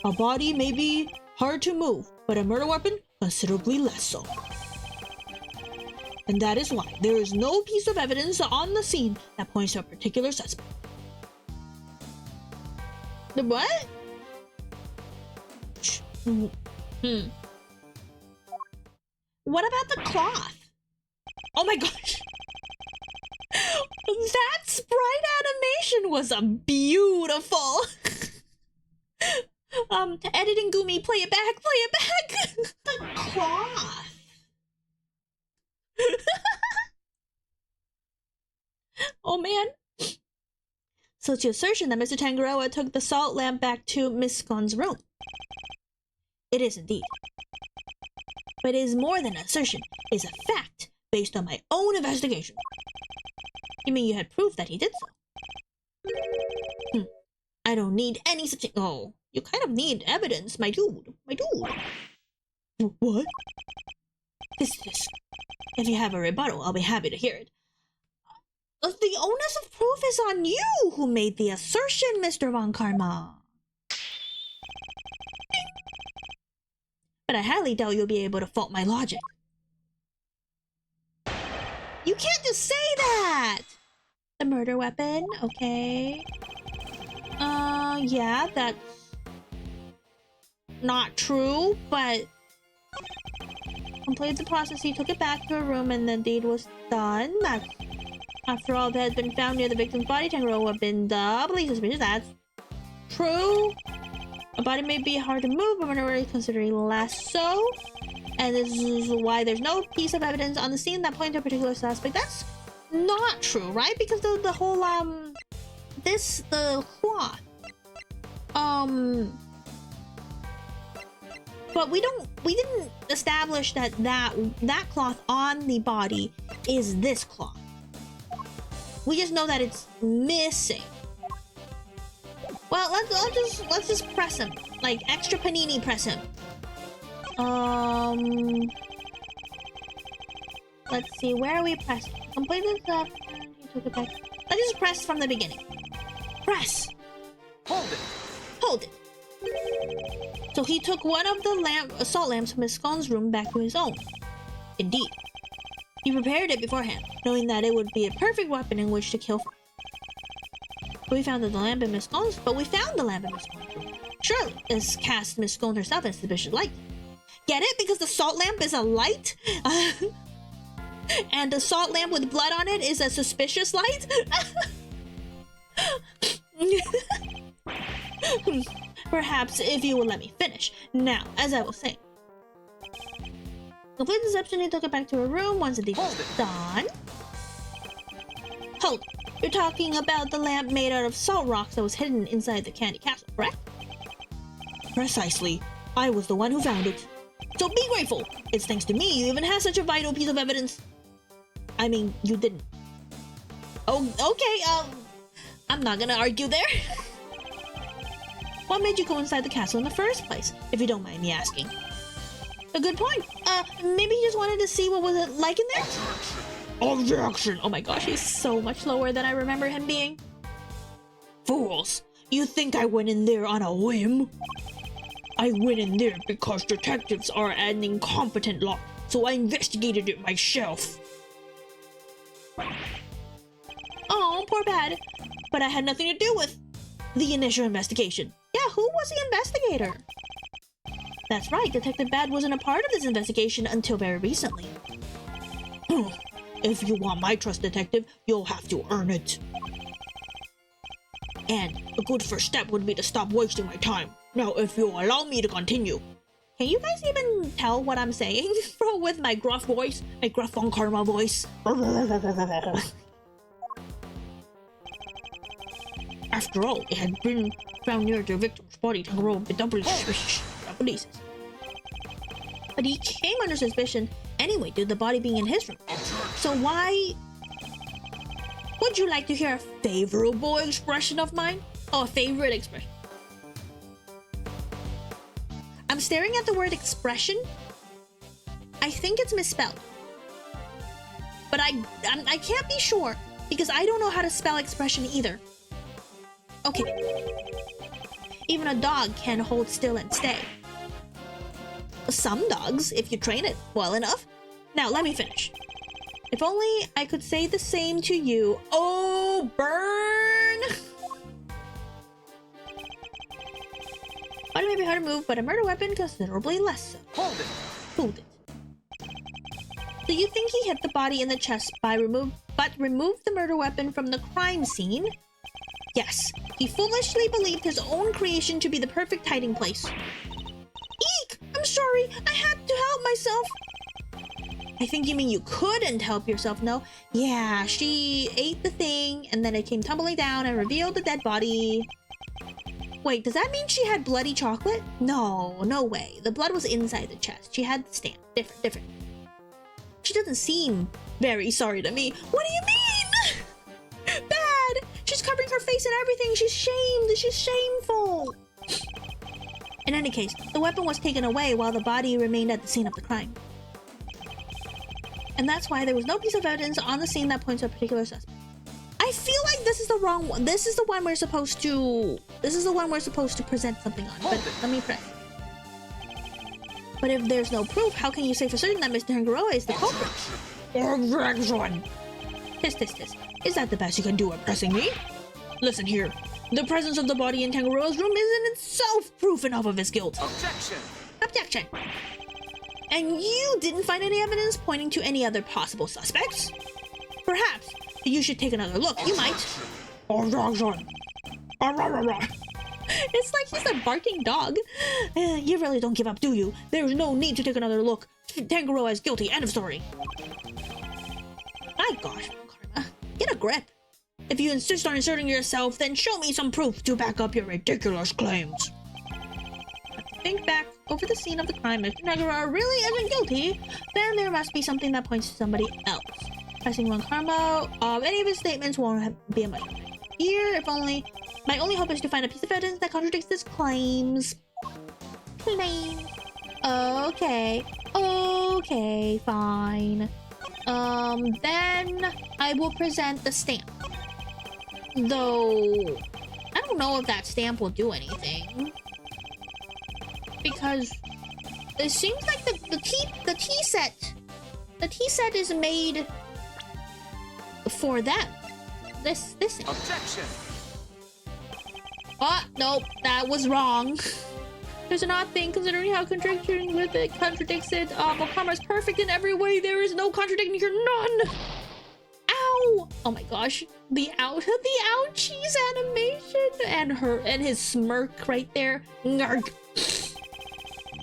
A body may be hard to move, but a murder weapon, considerably less so. And that is why there is no piece of evidence on the scene that points to a particular suspect. The what? What about the cloth? Oh my gosh. That sprite animation was beautiful. Editing Gumi, play it back, play it back. The cloth. Oh man. So it's your assertion that Mr. Tangaroa took the salt lamp back to Miss Gon's room. It is indeed. But it is more than an assertion. It is a fact based on my own investigation. You mean you had proof that he did so? I don't need any such thing. Oh, you kind of need evidence, my dude. My dude. What? This. If you have a rebuttal, I'll be happy to hear it. The onus of proof is on you who made the assertion, Mr. Von Karma. But I highly doubt you'll be able to fault my logic. You can't just say that! The murder weapon, okay. Yeah, that's not true, but completed the process, he took it back to her room and the deed was done. That's, after all that had been found near the victim's body, Tangaroa would have been doubly suspicious. That's true. A body may be hard to move, but murder is considered less so. And this is why there's no piece of evidence on the scene that points to a particular suspect. That's not true, right? Because the whole, the cloth. But we didn't establish that cloth on the body is this cloth. We just know that it's missing. Well, let's just press him. Like, extra panini press him. Let's see, where are we pressing? Completed the... You took it back. Let's just press from the beginning. Press! Hold it! Hold it! So he took one of the assault lamps from Miss Scone's room back to his own. Indeed. He prepared it beforehand, knowing that it would be a perfect weapon in which to kill. We found the lamp in Miss Scone's, but we found the lamp in Miss Scone's room. Surely, this cast Miss Scone herself in suspicious light. Get it? Because the salt lamp is a light? And the salt lamp with blood on it is a suspicious light? Perhaps if you will let me finish. Now, as I was saying. Complete deception, he took it back to her room once the deed was done. Hold. You're talking about the lamp made out of salt rocks that was hidden inside the candy castle, correct? Precisely. I was the one who found it. So be grateful. It's thanks to me you even have such a vital piece of evidence. I mean, you didn't. Oh, okay, I'm not gonna argue there. What made you go inside the castle in the first place, if you don't mind me asking? A good point. Maybe he just wanted to see what was it like in there? Objection! Oh my gosh, he's so much lower than I remember him being. Fools! You think I went in there on a whim? I went in there because detectives are an incompetent lot, so I investigated it myself. Oh, poor Bad. But I had nothing to do with the initial investigation. Yeah, who was the investigator? That's right, Detective Bad wasn't a part of this investigation until very recently. If you want my trust, Detective, you'll have to earn it. And a good first step would be to stop wasting my time. Now, if you'll allow me to continue. Can you guys even tell what I'm saying? Bro, with my gruff voice, my gruff on karma voice. After all, it had been found near the victim's body to grow double suspicious. But he came under suspicion anyway due to the body being in his room. So why... Would you like to hear a favorable expression of mine? Oh, a favorite expression. I'm staring at the word expression. I think it's misspelled. But I can't be sure because I don't know how to spell expression either. Okay. Even a dog can hold still and stay. Some dogs, if you train it well enough. Now, let me finish. If only I could say the same to you. Oh, burn! Body may be hard to move, but a murder weapon considerably less so. Hold it! Hold it. Do you think he hit the body in the chest by removed the murder weapon from the crime scene? Yes, he foolishly believed his own creation to be the perfect hiding place. Eek! I'm sorry, I had to help myself. I think you mean you couldn't help yourself, no? Yeah, she ate the thing, and then it came tumbling down and revealed the dead body. Wait, does that mean she had bloody chocolate? No, no way. The blood was inside the chest. She had the stamp. Different. She doesn't seem very sorry to me. What do you mean? Bad! She's covering her face and everything. She's shamed. She's shameful. In any case, the weapon was taken away while the body remained at the scene of the crime. And that's why there was no piece of evidence on the scene that points to a particular suspect. I feel like this is the wrong one. This is the one we're supposed to present something on. But let me press. But if there's no proof, how can you say for certain that Mr. Tangaroa is the culprit? Objection! Tis. Is that the best you can do at pressing me? Listen here. The presence of the body in Tangaroa's room is in itself proof enough of his guilt. Objection! And you didn't find any evidence pointing to any other possible suspects? Perhaps you should take another look. You might. Objection! It's like he's a barking dog. You really don't give up, do you? There's no need to take another look. Tangaroa is guilty. End of story. My gosh, Karma. Get a grip. If you insist on inserting yourself, then show me some proof to back up your ridiculous claims. Think back over the scene of the crime. If Tangaroa really isn't guilty, then there must be something that points to somebody else. Pressing one Karma, any of his statements won't be a much here. If only... My only hope is to find a piece of evidence that contradicts his claims. Okay, fine. Then I will present the stamp. Though, I don't know if that stamp will do anything. Because it seems like the tea set is made for them. This Objection! Oh, nope, that was wrong. There's an odd thing considering how contradiction with it contradicts it. Karma's perfect in every way. There is no contradicting here, none. Ow! Oh my gosh, the ouchies animation and his smirk right there. Ngarg.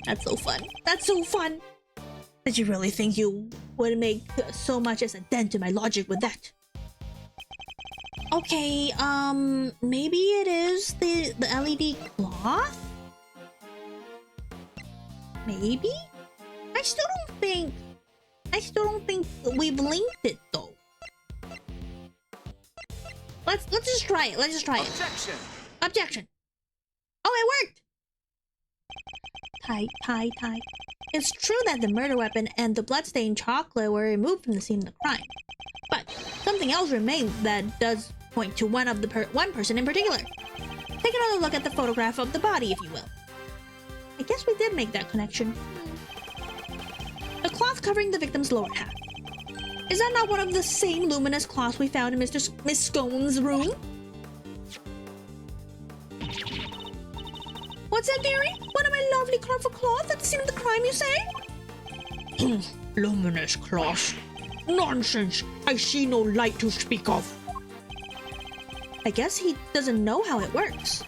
That's so fun. Did you really think you would make so much as a dent in my logic with that? Okay, maybe it is the LED cloth? Maybe? I still don't think we've linked it though. Let's just try it. Objection. Oh, it worked. Tie. It's true that the murder weapon and the bloodstained chocolate were removed from the scene of the crime, but something else remains that does point to one person in particular. Take another look at the photograph of the body, if you will. I guess we did make that connection. The cloth covering the victim's lower half. Is that not one of the same luminous cloths we found in Miss Scone's room? What's that, dearie? One of my lovely colorful cloths at the scene of the crime, you say? Luminous cloth. Nonsense! I see no light to speak of. I guess he doesn't know how it works.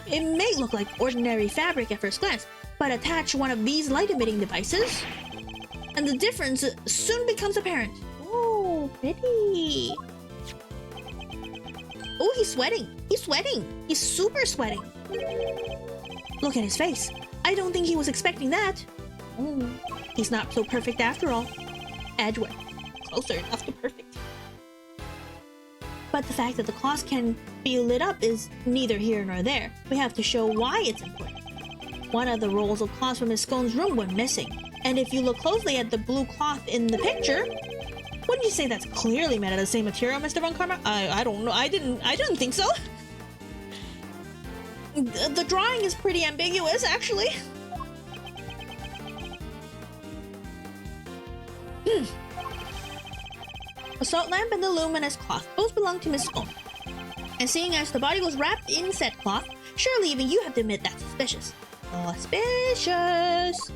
It may look like ordinary fabric at first glance, but attach one of these light-emitting devices, and the difference soon becomes apparent. Oh, pretty. Oh, he's sweating. He's sweating. He's super sweating. Look at his face. I don't think he was expecting that. Oh, he's not so perfect after all. Edgewood. Closer enough to perfect. But the fact that the cloth can be lit up is neither here nor there. We have to show why it's important. One of the rolls of cloth from Miss Scone's room went missing. And if you look closely at the blue cloth in the picture, wouldn't you say that's clearly made out of the same material, Mr. Von Karma? I don't know. I didn't think so. The drawing is pretty ambiguous, actually. A salt lamp and the luminous cloth both belong to Miss Scone. And seeing as the body was wrapped in said cloth, surely even you have to admit that's suspicious. Suspicious.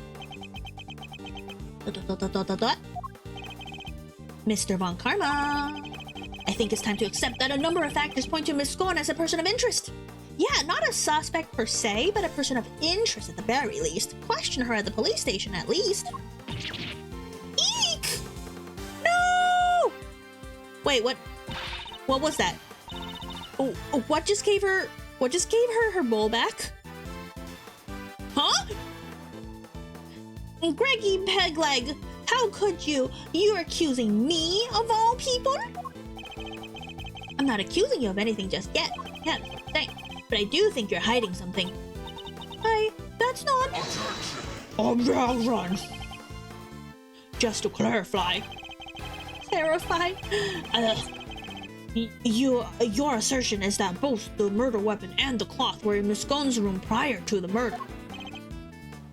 Mr. Von Karma. I think it's time to accept that a number of factors point to Miss Scone as a person of interest. Yeah, not a suspect per se, but a person of interest at the very least. Question her at the police station at least. Eek! No! Wait, what? What was that? Oh, what just gave her her bowl back? Huh? Greggy Pegleg, how could you? You're accusing me of all people? I'm not accusing you of anything just yet. Yeah, thanks. But I do think you're hiding something. That's not... Run. Just to clarify. Clarify? Your assertion is that both the murder weapon and the cloth were in Miss Scone's room prior to the murder.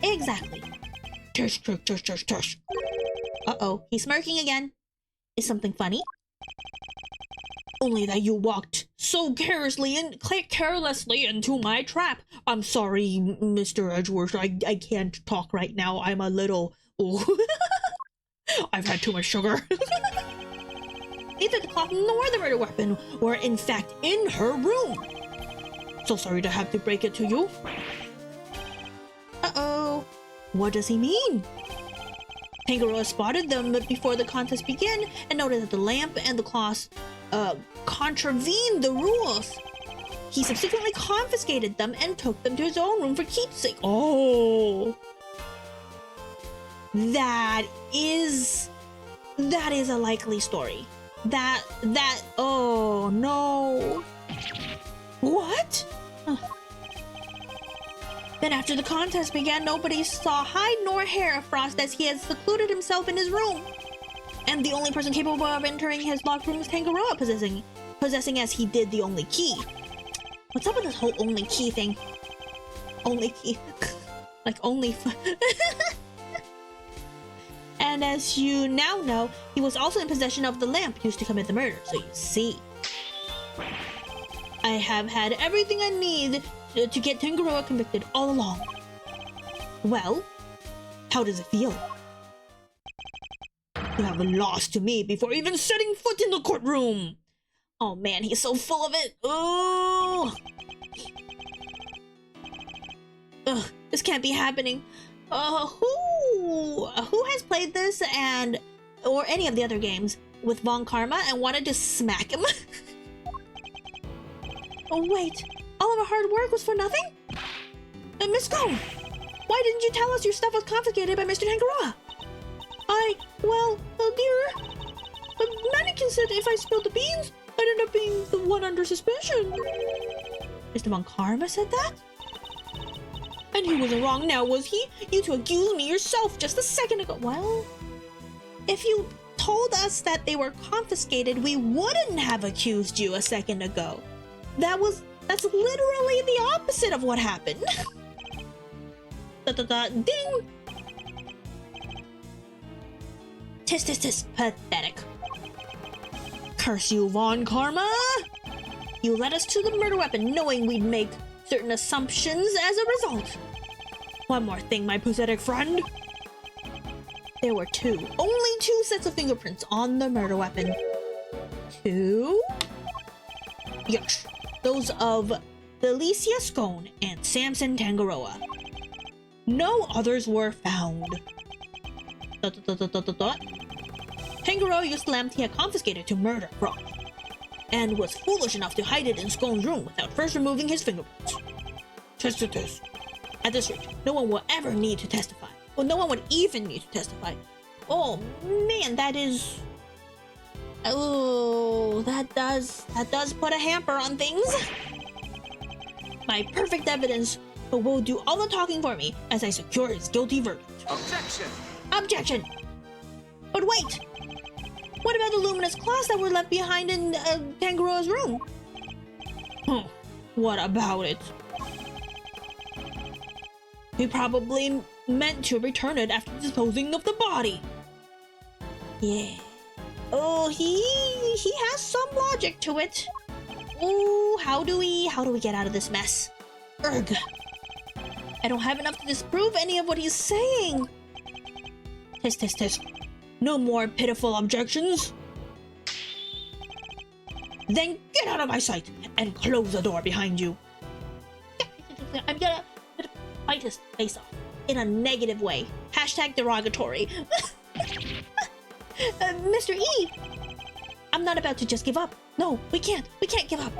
Exactly. Tush. Uh-oh, he's smirking again. Is something funny? Only that you walked so carelessly into my trap. I'm sorry, Mr. Edgeworth. I can't talk right now. I'm a little... Oh. I've had too much sugar. Neither the cloth nor the murder weapon were in fact in her room. So sorry to have to break it to you. Uh-oh. What does he mean? Tangaroa spotted them before the contest began and noted that the lamp and the cloth contravened the rules. He subsequently confiscated them and took them to his own room for keepsake. Oh. That is a likely story. Oh no. What? Then after the contest began, nobody saw hide nor hair of Frost as he had secluded himself in his room. And the only person capable of entering his locked room was Tangaroa, possessing as he did the only key. What's up with this whole only key thing? Only key. Like only And as you now know, he was also in possession of the lamp used to commit the murder. So you see. I have had everything I need to get Tangaroa convicted all along. Well, how does it feel? You have lost to me before even setting foot in the courtroom. Oh man, he's so full of it. Oh. Ugh, this can't be happening. Who has played this or any of the other games with Von Karma and wanted to smack him? Oh wait, all of our hard work was for nothing? Miss Scone, why didn't you tell us your stuff was confiscated by Mr. Tangaroa? Well, dear, Mannequin said if I spilled the beans, I'd end up being the one under suspicion. Mr. Von Karma said that? And he wasn't wrong now, was he? You two accused me yourself just a second ago. Well, if you told us that they were confiscated, we wouldn't have accused you a second ago. That's literally the opposite of what happened. Ding! Tis. Pathetic. Curse you, Von Karma! You led us to the murder weapon knowing we'd make certain assumptions as a result. One more thing, my pathetic friend. There were only two sets of fingerprints on the murder weapon. Two? Yes, those of Felicia Scone and Samson Tangaroa. No others were found. Tangaroa used the lamp he had confiscated to murder Brock, and was foolish enough to hide it in Scone's room without first removing his fingerprints. Tis. At this rate, no one will ever need to testify. Well, no one would even need to testify. Oh man, that is... Oh, that does put a hamper on things. My perfect evidence will do all the talking for me as I secure his guilty verdict. Objection! But wait! What about the luminous cloths that were left behind in Tangaroa's room? What about it? He probably meant to return it after disposing of the body. Yeah. Oh, he has some logic to it. Oh, how do we get out of this mess? Urgh. I don't have enough to disprove any of what he's saying. Tis. No more pitiful objections. Then get out of my sight and close the door behind you. I'm gonna bite his face off in a negative way. Hashtag derogatory. Mr. E! I'm not about to just give up. No, we can't give up.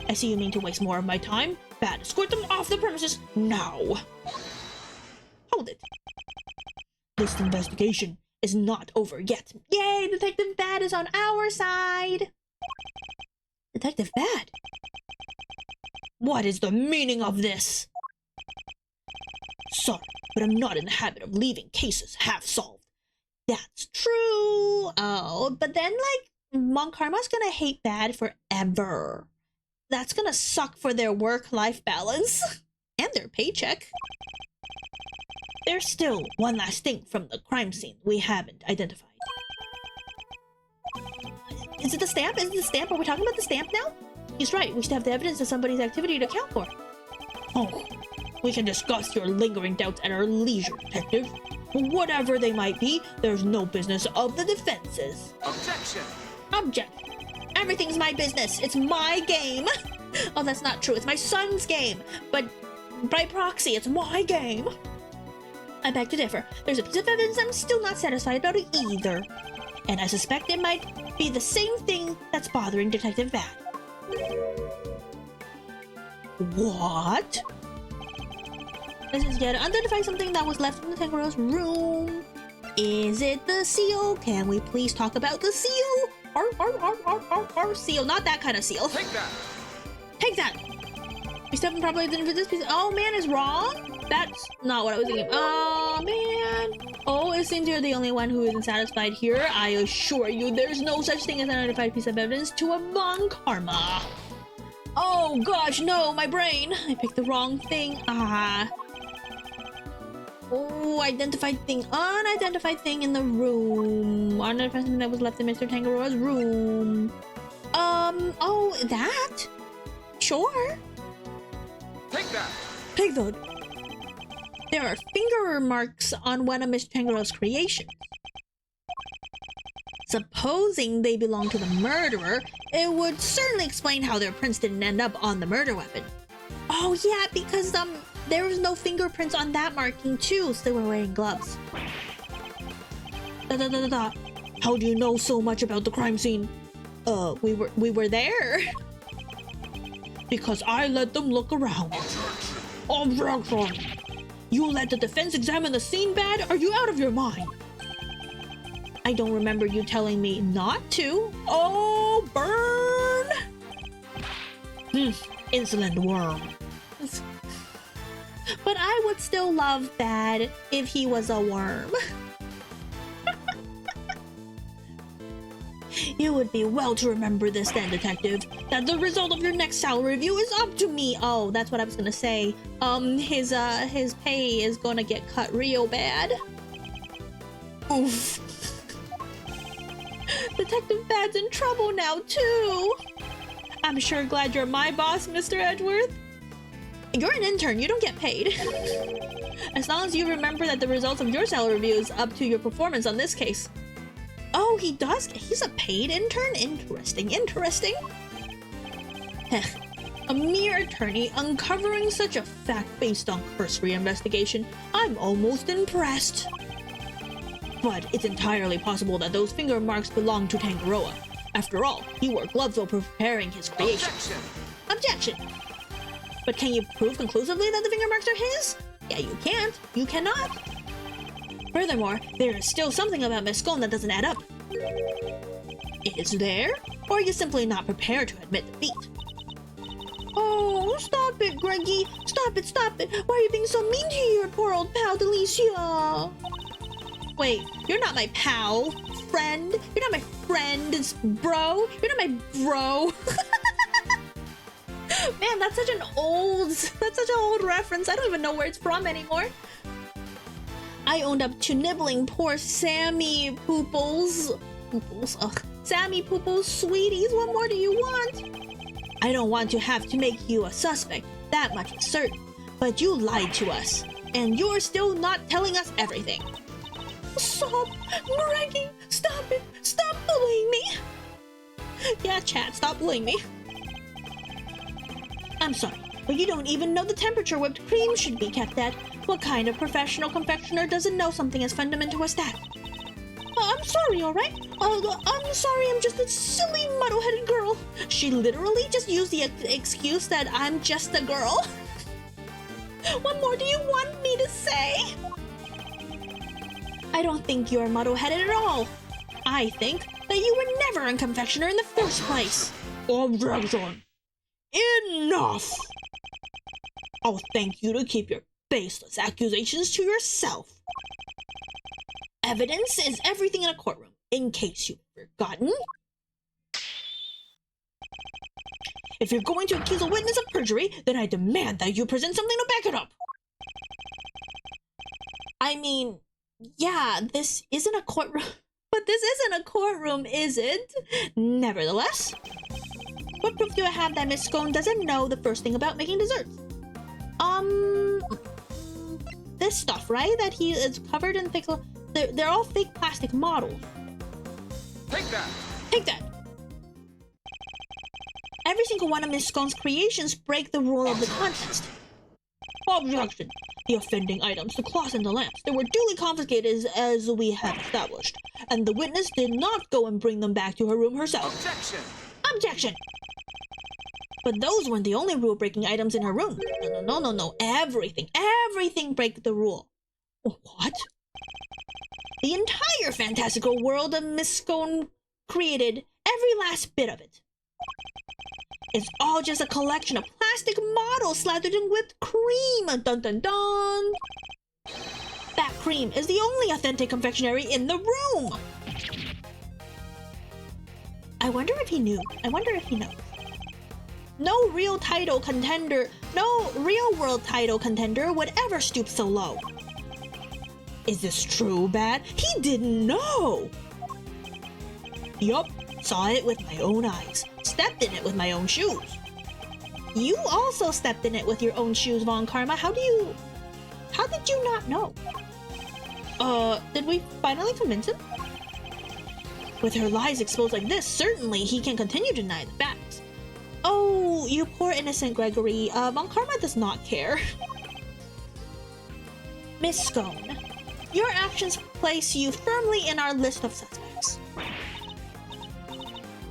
I see you mean to waste more of my time. Bad, escort them off the premises now. Hold it. This investigation is not over yet. Yay, Detective Bad is on our side. Detective Bad? What is the meaning of this? Sorry, but I'm not in the habit of leaving cases half solved. That's true. Oh, but then, like, Mon Karma's gonna hate Bad forever. That's gonna suck for their work-life balance. And their paycheck. There's still one last thing from the crime scene we haven't identified. Is it the stamp? Is it the stamp? Are we talking about the stamp now? He's right. We should have the evidence of somebody's activity to account for. Oh, we can discuss your lingering doubts at our leisure, Detective. Whatever they might be, there's no business of the defense's. Objection! Object. Everything's my business. It's my game. Oh, that's not true. It's my son's game. But by proxy, it's my game. I beg to differ. There's a piece of evidence I'm still not satisfied about it either. And I suspect it might be the same thing that's bothering Detective Bad. What? This is yet to identify something that was left in the Tangaroa's room. Is it the seal? Can we please talk about the seal? Our seal, not that kind of seal. Take that! Take that! We still haven't probably didn't for this piece. Oh man, is wrong? That's not what I was thinking. Oh man. Oh, it seems you're the only one who isn't satisfied here. I assure you, there's no such thing as an identified piece of evidence to a Von Karma. Oh gosh, no, my brain. I picked the wrong thing. Oh, identified thing. Unidentified thing in the room. Unidentified thing that was left in Mr. Tangaroa's room. Oh, that? Sure. Take that! Take that. There are finger marks on one of Mr. Tangaroa's creations. Supposing they belong to the murderer, it would certainly explain how their prints didn't end up on the murder weapon. Oh yeah, because there was no fingerprints on that marking too, so they were wearing gloves. How do you know so much about the crime scene? We were there. Because I let them look around. Objection! You let the defense examine the scene, Bad? Are you out of your mind? I don't remember you telling me not to. Oh, burn! Insolent worm. But I would still love Bad if he was a worm. You would be well to remember this then, Detective, that the result of your next salary review is up to me. Oh, that's what I was gonna say. His pay is gonna get cut real bad. Oof. Detective Bad's in trouble now, too. I'm sure glad you're my boss, Mr. Edgeworth. You're an intern, you don't get paid. As long as you remember that the results of your salary review is up to your performance on this case. Oh, he does? He's a paid intern? Interesting, interesting. Heh. A mere attorney uncovering such a fact based on cursory investigation. I'm almost impressed. But it's entirely possible that those finger marks belong to Tangaroa. After all, he wore gloves while preparing his creation. Objection! But can you prove conclusively that the finger marks are his? Yeah, you can't. You cannot. Furthermore, there is still something about Miss Scone that doesn't add up. Is there? Or are you simply not prepared to admit defeat? Oh, stop it, Greggy. Stop it, stop it. Why are you being so mean to your poor old pal, Delicia? Wait, you're not my pal, friend. You're not my friend, it's bro. You're not my bro. Man, that's such an old reference. I don't even know where it's from anymore. I owned up to nibbling poor Sammy Pooples. Sammy Pooples, sweeties, what more do you want? I don't want to have to make you a suspect, that much is certain. But you lied to us, and you're still not telling us everything. Stop, Greggy, stop it, stop bullying me. Yeah, chat, stop bullying me. I'm sorry, but you don't even know the temperature whipped cream should be kept at. What kind of professional confectioner doesn't know something as fundamental as that? I'm sorry, alright? I'm sorry, I'm just a silly, muddle-headed girl. She literally just used the excuse that I'm just a girl. What more do you want me to say? I don't think you're muddle-headed at all. I think that you were never a confectioner in the first place. Objection. Enough! I'll thank you to keep your baseless accusations to yourself. Evidence is everything in a courtroom, in case you've forgotten. If you're going to accuse a witness of perjury, then I demand that you present something to back it up. I mean, yeah, this isn't a courtroom. But this isn't a courtroom, is it? Nevertheless, what proof do I have that Miss Scone doesn't know the first thing about making desserts? This stuff, right? That he is covered in thick... They're all fake plastic models. Take that! Take that! Every single one of Miss Scone's creations break the rule of the contest. Objection! The offending items, the cloths and the lamps, they were duly confiscated as we have established, and the witness did not go and bring them back to her room herself. Objection! Objection! But those weren't the only rule-breaking items in her room. No. Everything break the rule. What? The entire fantastical world of Miss Scone created, every last bit of it. It's all just a collection of plastic models slathered in whipped cream. Dun dun dun. That cream is the only authentic confectionery in the room. I wonder if he knew. I wonder if he knows. No real world title contender would ever stoop so low. Is this true, Bad? He didn't know! Yup, saw it with my own eyes. Stepped in it with my own shoes. You also stepped in it with your own shoes, Von Karma. How did you not know? Did we finally convince him? With her lies exposed like this, certainly he can continue to deny the facts. Oh, you poor innocent Gregory. Von Karma does not care. Miss Scone, your actions place you firmly in our list of suspects.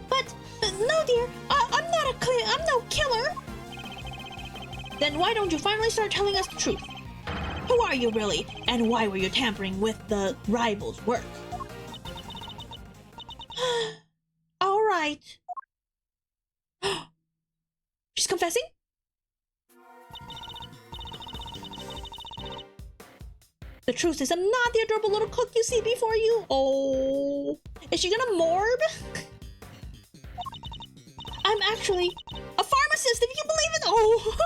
But, no dear, I'm no killer. Then why don't you finally start telling us the truth? Who are you really, and why were you tampering with the rival's work? All right. She's confessing? The truth is, I'm not the adorable little cook you see before you. Oh, is she gonna morb? I'm actually a pharmacist, if you can believe it. Oh,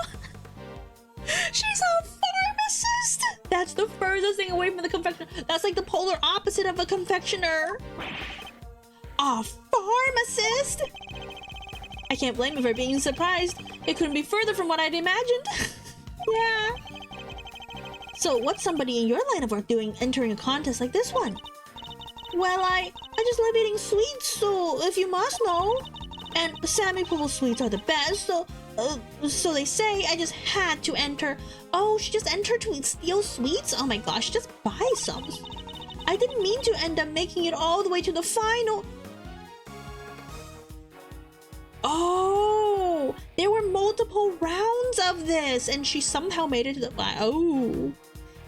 she's a pharmacist. That's the furthest thing away from the confectioner. That's like the polar opposite of a confectioner. A pharmacist? I can't blame you for being surprised. It couldn't be further from what I'd imagined. Yeah. So what's somebody in your line of work doing entering a contest like this one? Well, I just love eating sweets, so if you must know. And Sammy Poodle sweets are the best, so they say. I just had to enter. Oh, she just entered to steal sweets? Oh my gosh, just buy some. I didn't mean to end up making it all the way to the final. Oh, there were multiple rounds of this, and she somehow made it to the final. Oh,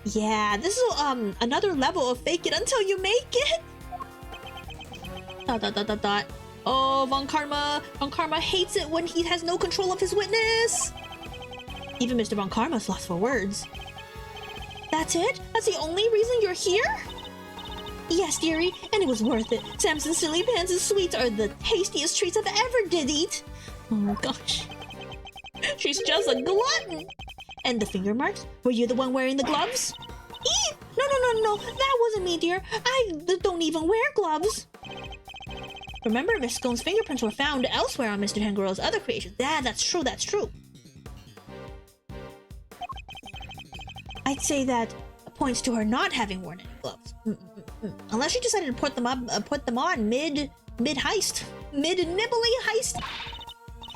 yeah, this is another level of fake it until you make it. ... Oh, Von Karma hates it when he has no control of his witness. Even Mr. Von Karma's lost for words. That's it? That's the only reason you're here? Yes, dearie, and it was worth it. Samson's Silly Pants' sweets are the tastiest treats I've ever did eat. Oh gosh. She's just a glutton. And the finger marks? Were you the one wearing the gloves? Eee! No, that wasn't me, dear. I don't even wear gloves. Remember, Miss Scone's fingerprints were found elsewhere on Mr. Tangaroa's other creations. Yeah, that's true. I'd say that points to her not having worn any gloves. Unless she decided to put them on mid-heist. Mid-nibbly heist.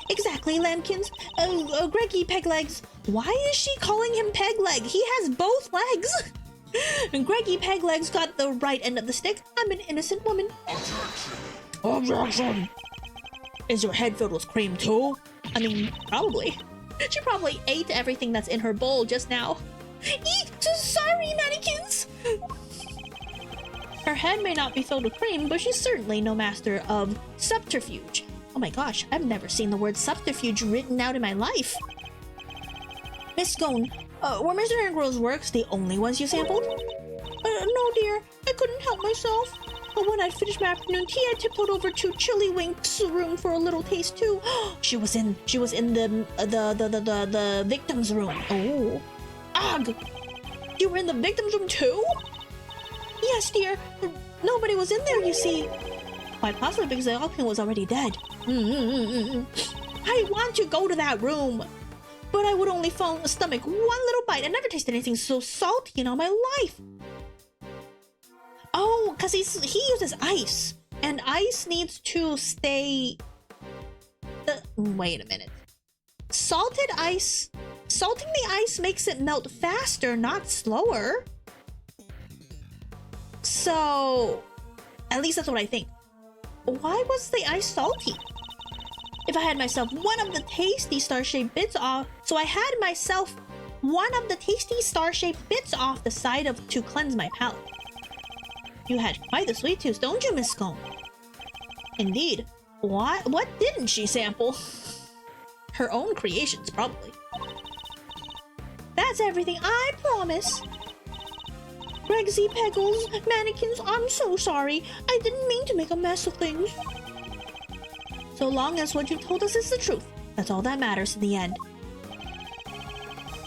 Exactly, Lambkins. Greggy Peglegs. Why is she calling him Pegleg? He has both legs. And Greggy Peglegs got the right end of the stick. I'm an innocent woman. Objection! Is your head filled with cream too? I mean, probably. She probably ate everything that's in her bowl just now. Eek! So sorry, mannequins! Her head may not be filled with cream, but she's certainly no master of subterfuge. Oh my gosh, I've never seen the word subterfuge written out in my life. Miss Scone, were Mr. Tangaroa's works the only ones you sampled? No, dear. I couldn't help myself. But when I'd finished my afternoon tea, I tiptoed over to Chili Wink's room for a little taste too. She was in the victim's room. Oh, ugh! You were in the victim's room too? Yes, dear. Nobody was in there, you see. Quite possibly because the occupant was already dead. I want to go to that room, but I would only stomach one little bite. I never tasted anything so salty in all my life. Oh, because he uses ice, and ice needs to stay... wait a minute. Salting the ice makes it melt faster, not slower. So, at least that's what I think. Why was the ice salty? If I had myself one of the tasty star-shaped bits off... So I had myself one of the tasty star-shaped bits off the side to cleanse my palate. You had quite the sweet tooth, don't you, Miss Scone? Indeed. What didn't she sample? Her own creations, probably. That's everything, I promise. Greg Z. Peggles, mannequins, I'm so sorry. I didn't mean to make a mess of things. So long as what you've told us is the truth, that's all that matters in the end.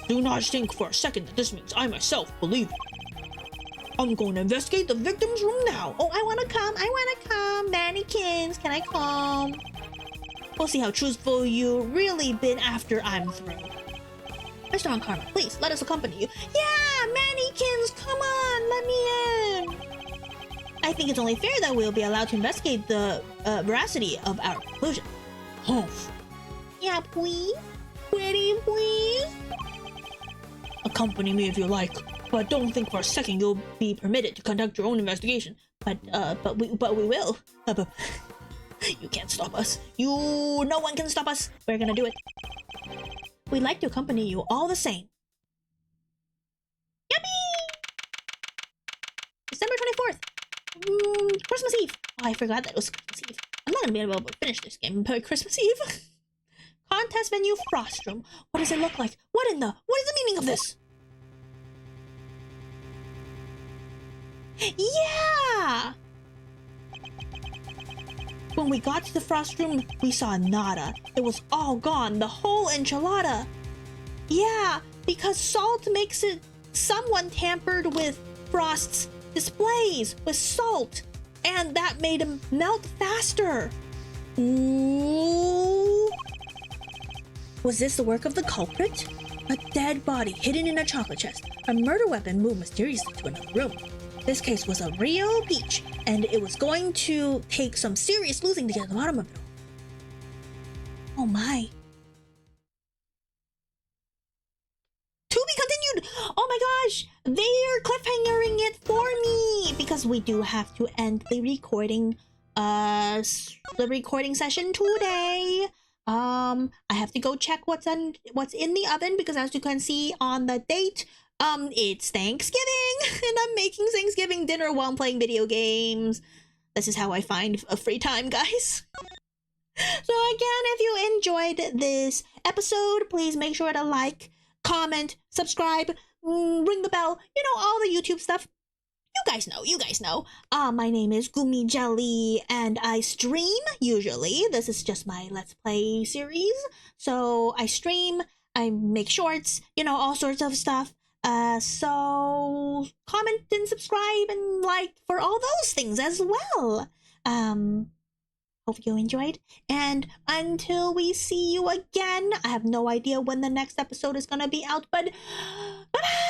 Do not think for a second that this means I myself believe you. I'm going to investigate the victim's room now. Oh, I want to come. Mannequins, can I come? We'll see how truthful you really been after I'm through. Mr. Von Karma, please, let us accompany you. Yeah, mannequins, come on, let me in. I think it's only fair that we'll be allowed to investigate the veracity of our conclusion. Humph. Yeah, please. Pretty, please. Accompany me if you like, but don't think for a second you'll be permitted to conduct your own investigation. But we will. You can't stop us. No one can stop us. We're gonna do it. We'd like to accompany you all the same. Yummy! December 24th. Christmas Eve. Oh, I forgot that it was Christmas Eve. I'm not gonna be able to finish this game by Christmas Eve. Contest venue Frost Room. What does it look like? What is the meaning of this? Yeah! When we got to the Frost Room, we saw nada. It was all gone, the whole enchilada. Yeah, because salt makes it someone tampered with Frost's displays with salt, and that made him melt faster. Ooh. Was this the work of the culprit? A dead body hidden in a chocolate chest. A murder weapon moved mysteriously to another room. This case was a real peach, and it was going to take some serious losing to get to the bottom of it all. Oh my. To be continued. Oh my gosh, they're cliffhangering it for me because we do have to end the recording session today. I have to go check what's in the oven because, as you can see on the date, it's Thanksgiving and I'm making Thanksgiving dinner while I'm playing video games. This is how I find a free time, guys. So again, if you enjoyed this episode, please make sure to like, comment, subscribe, ring the bell, you know, all the YouTube stuff. You guys know. My name is Gumi Jelly, and I stream usually. This is just my Let's Play series. So I stream, I make shorts, you know, all sorts of stuff. So comment and subscribe and like for all those things as well. Hope you enjoyed. And until we see you again, I have no idea when the next episode is gonna be out, but bye-bye!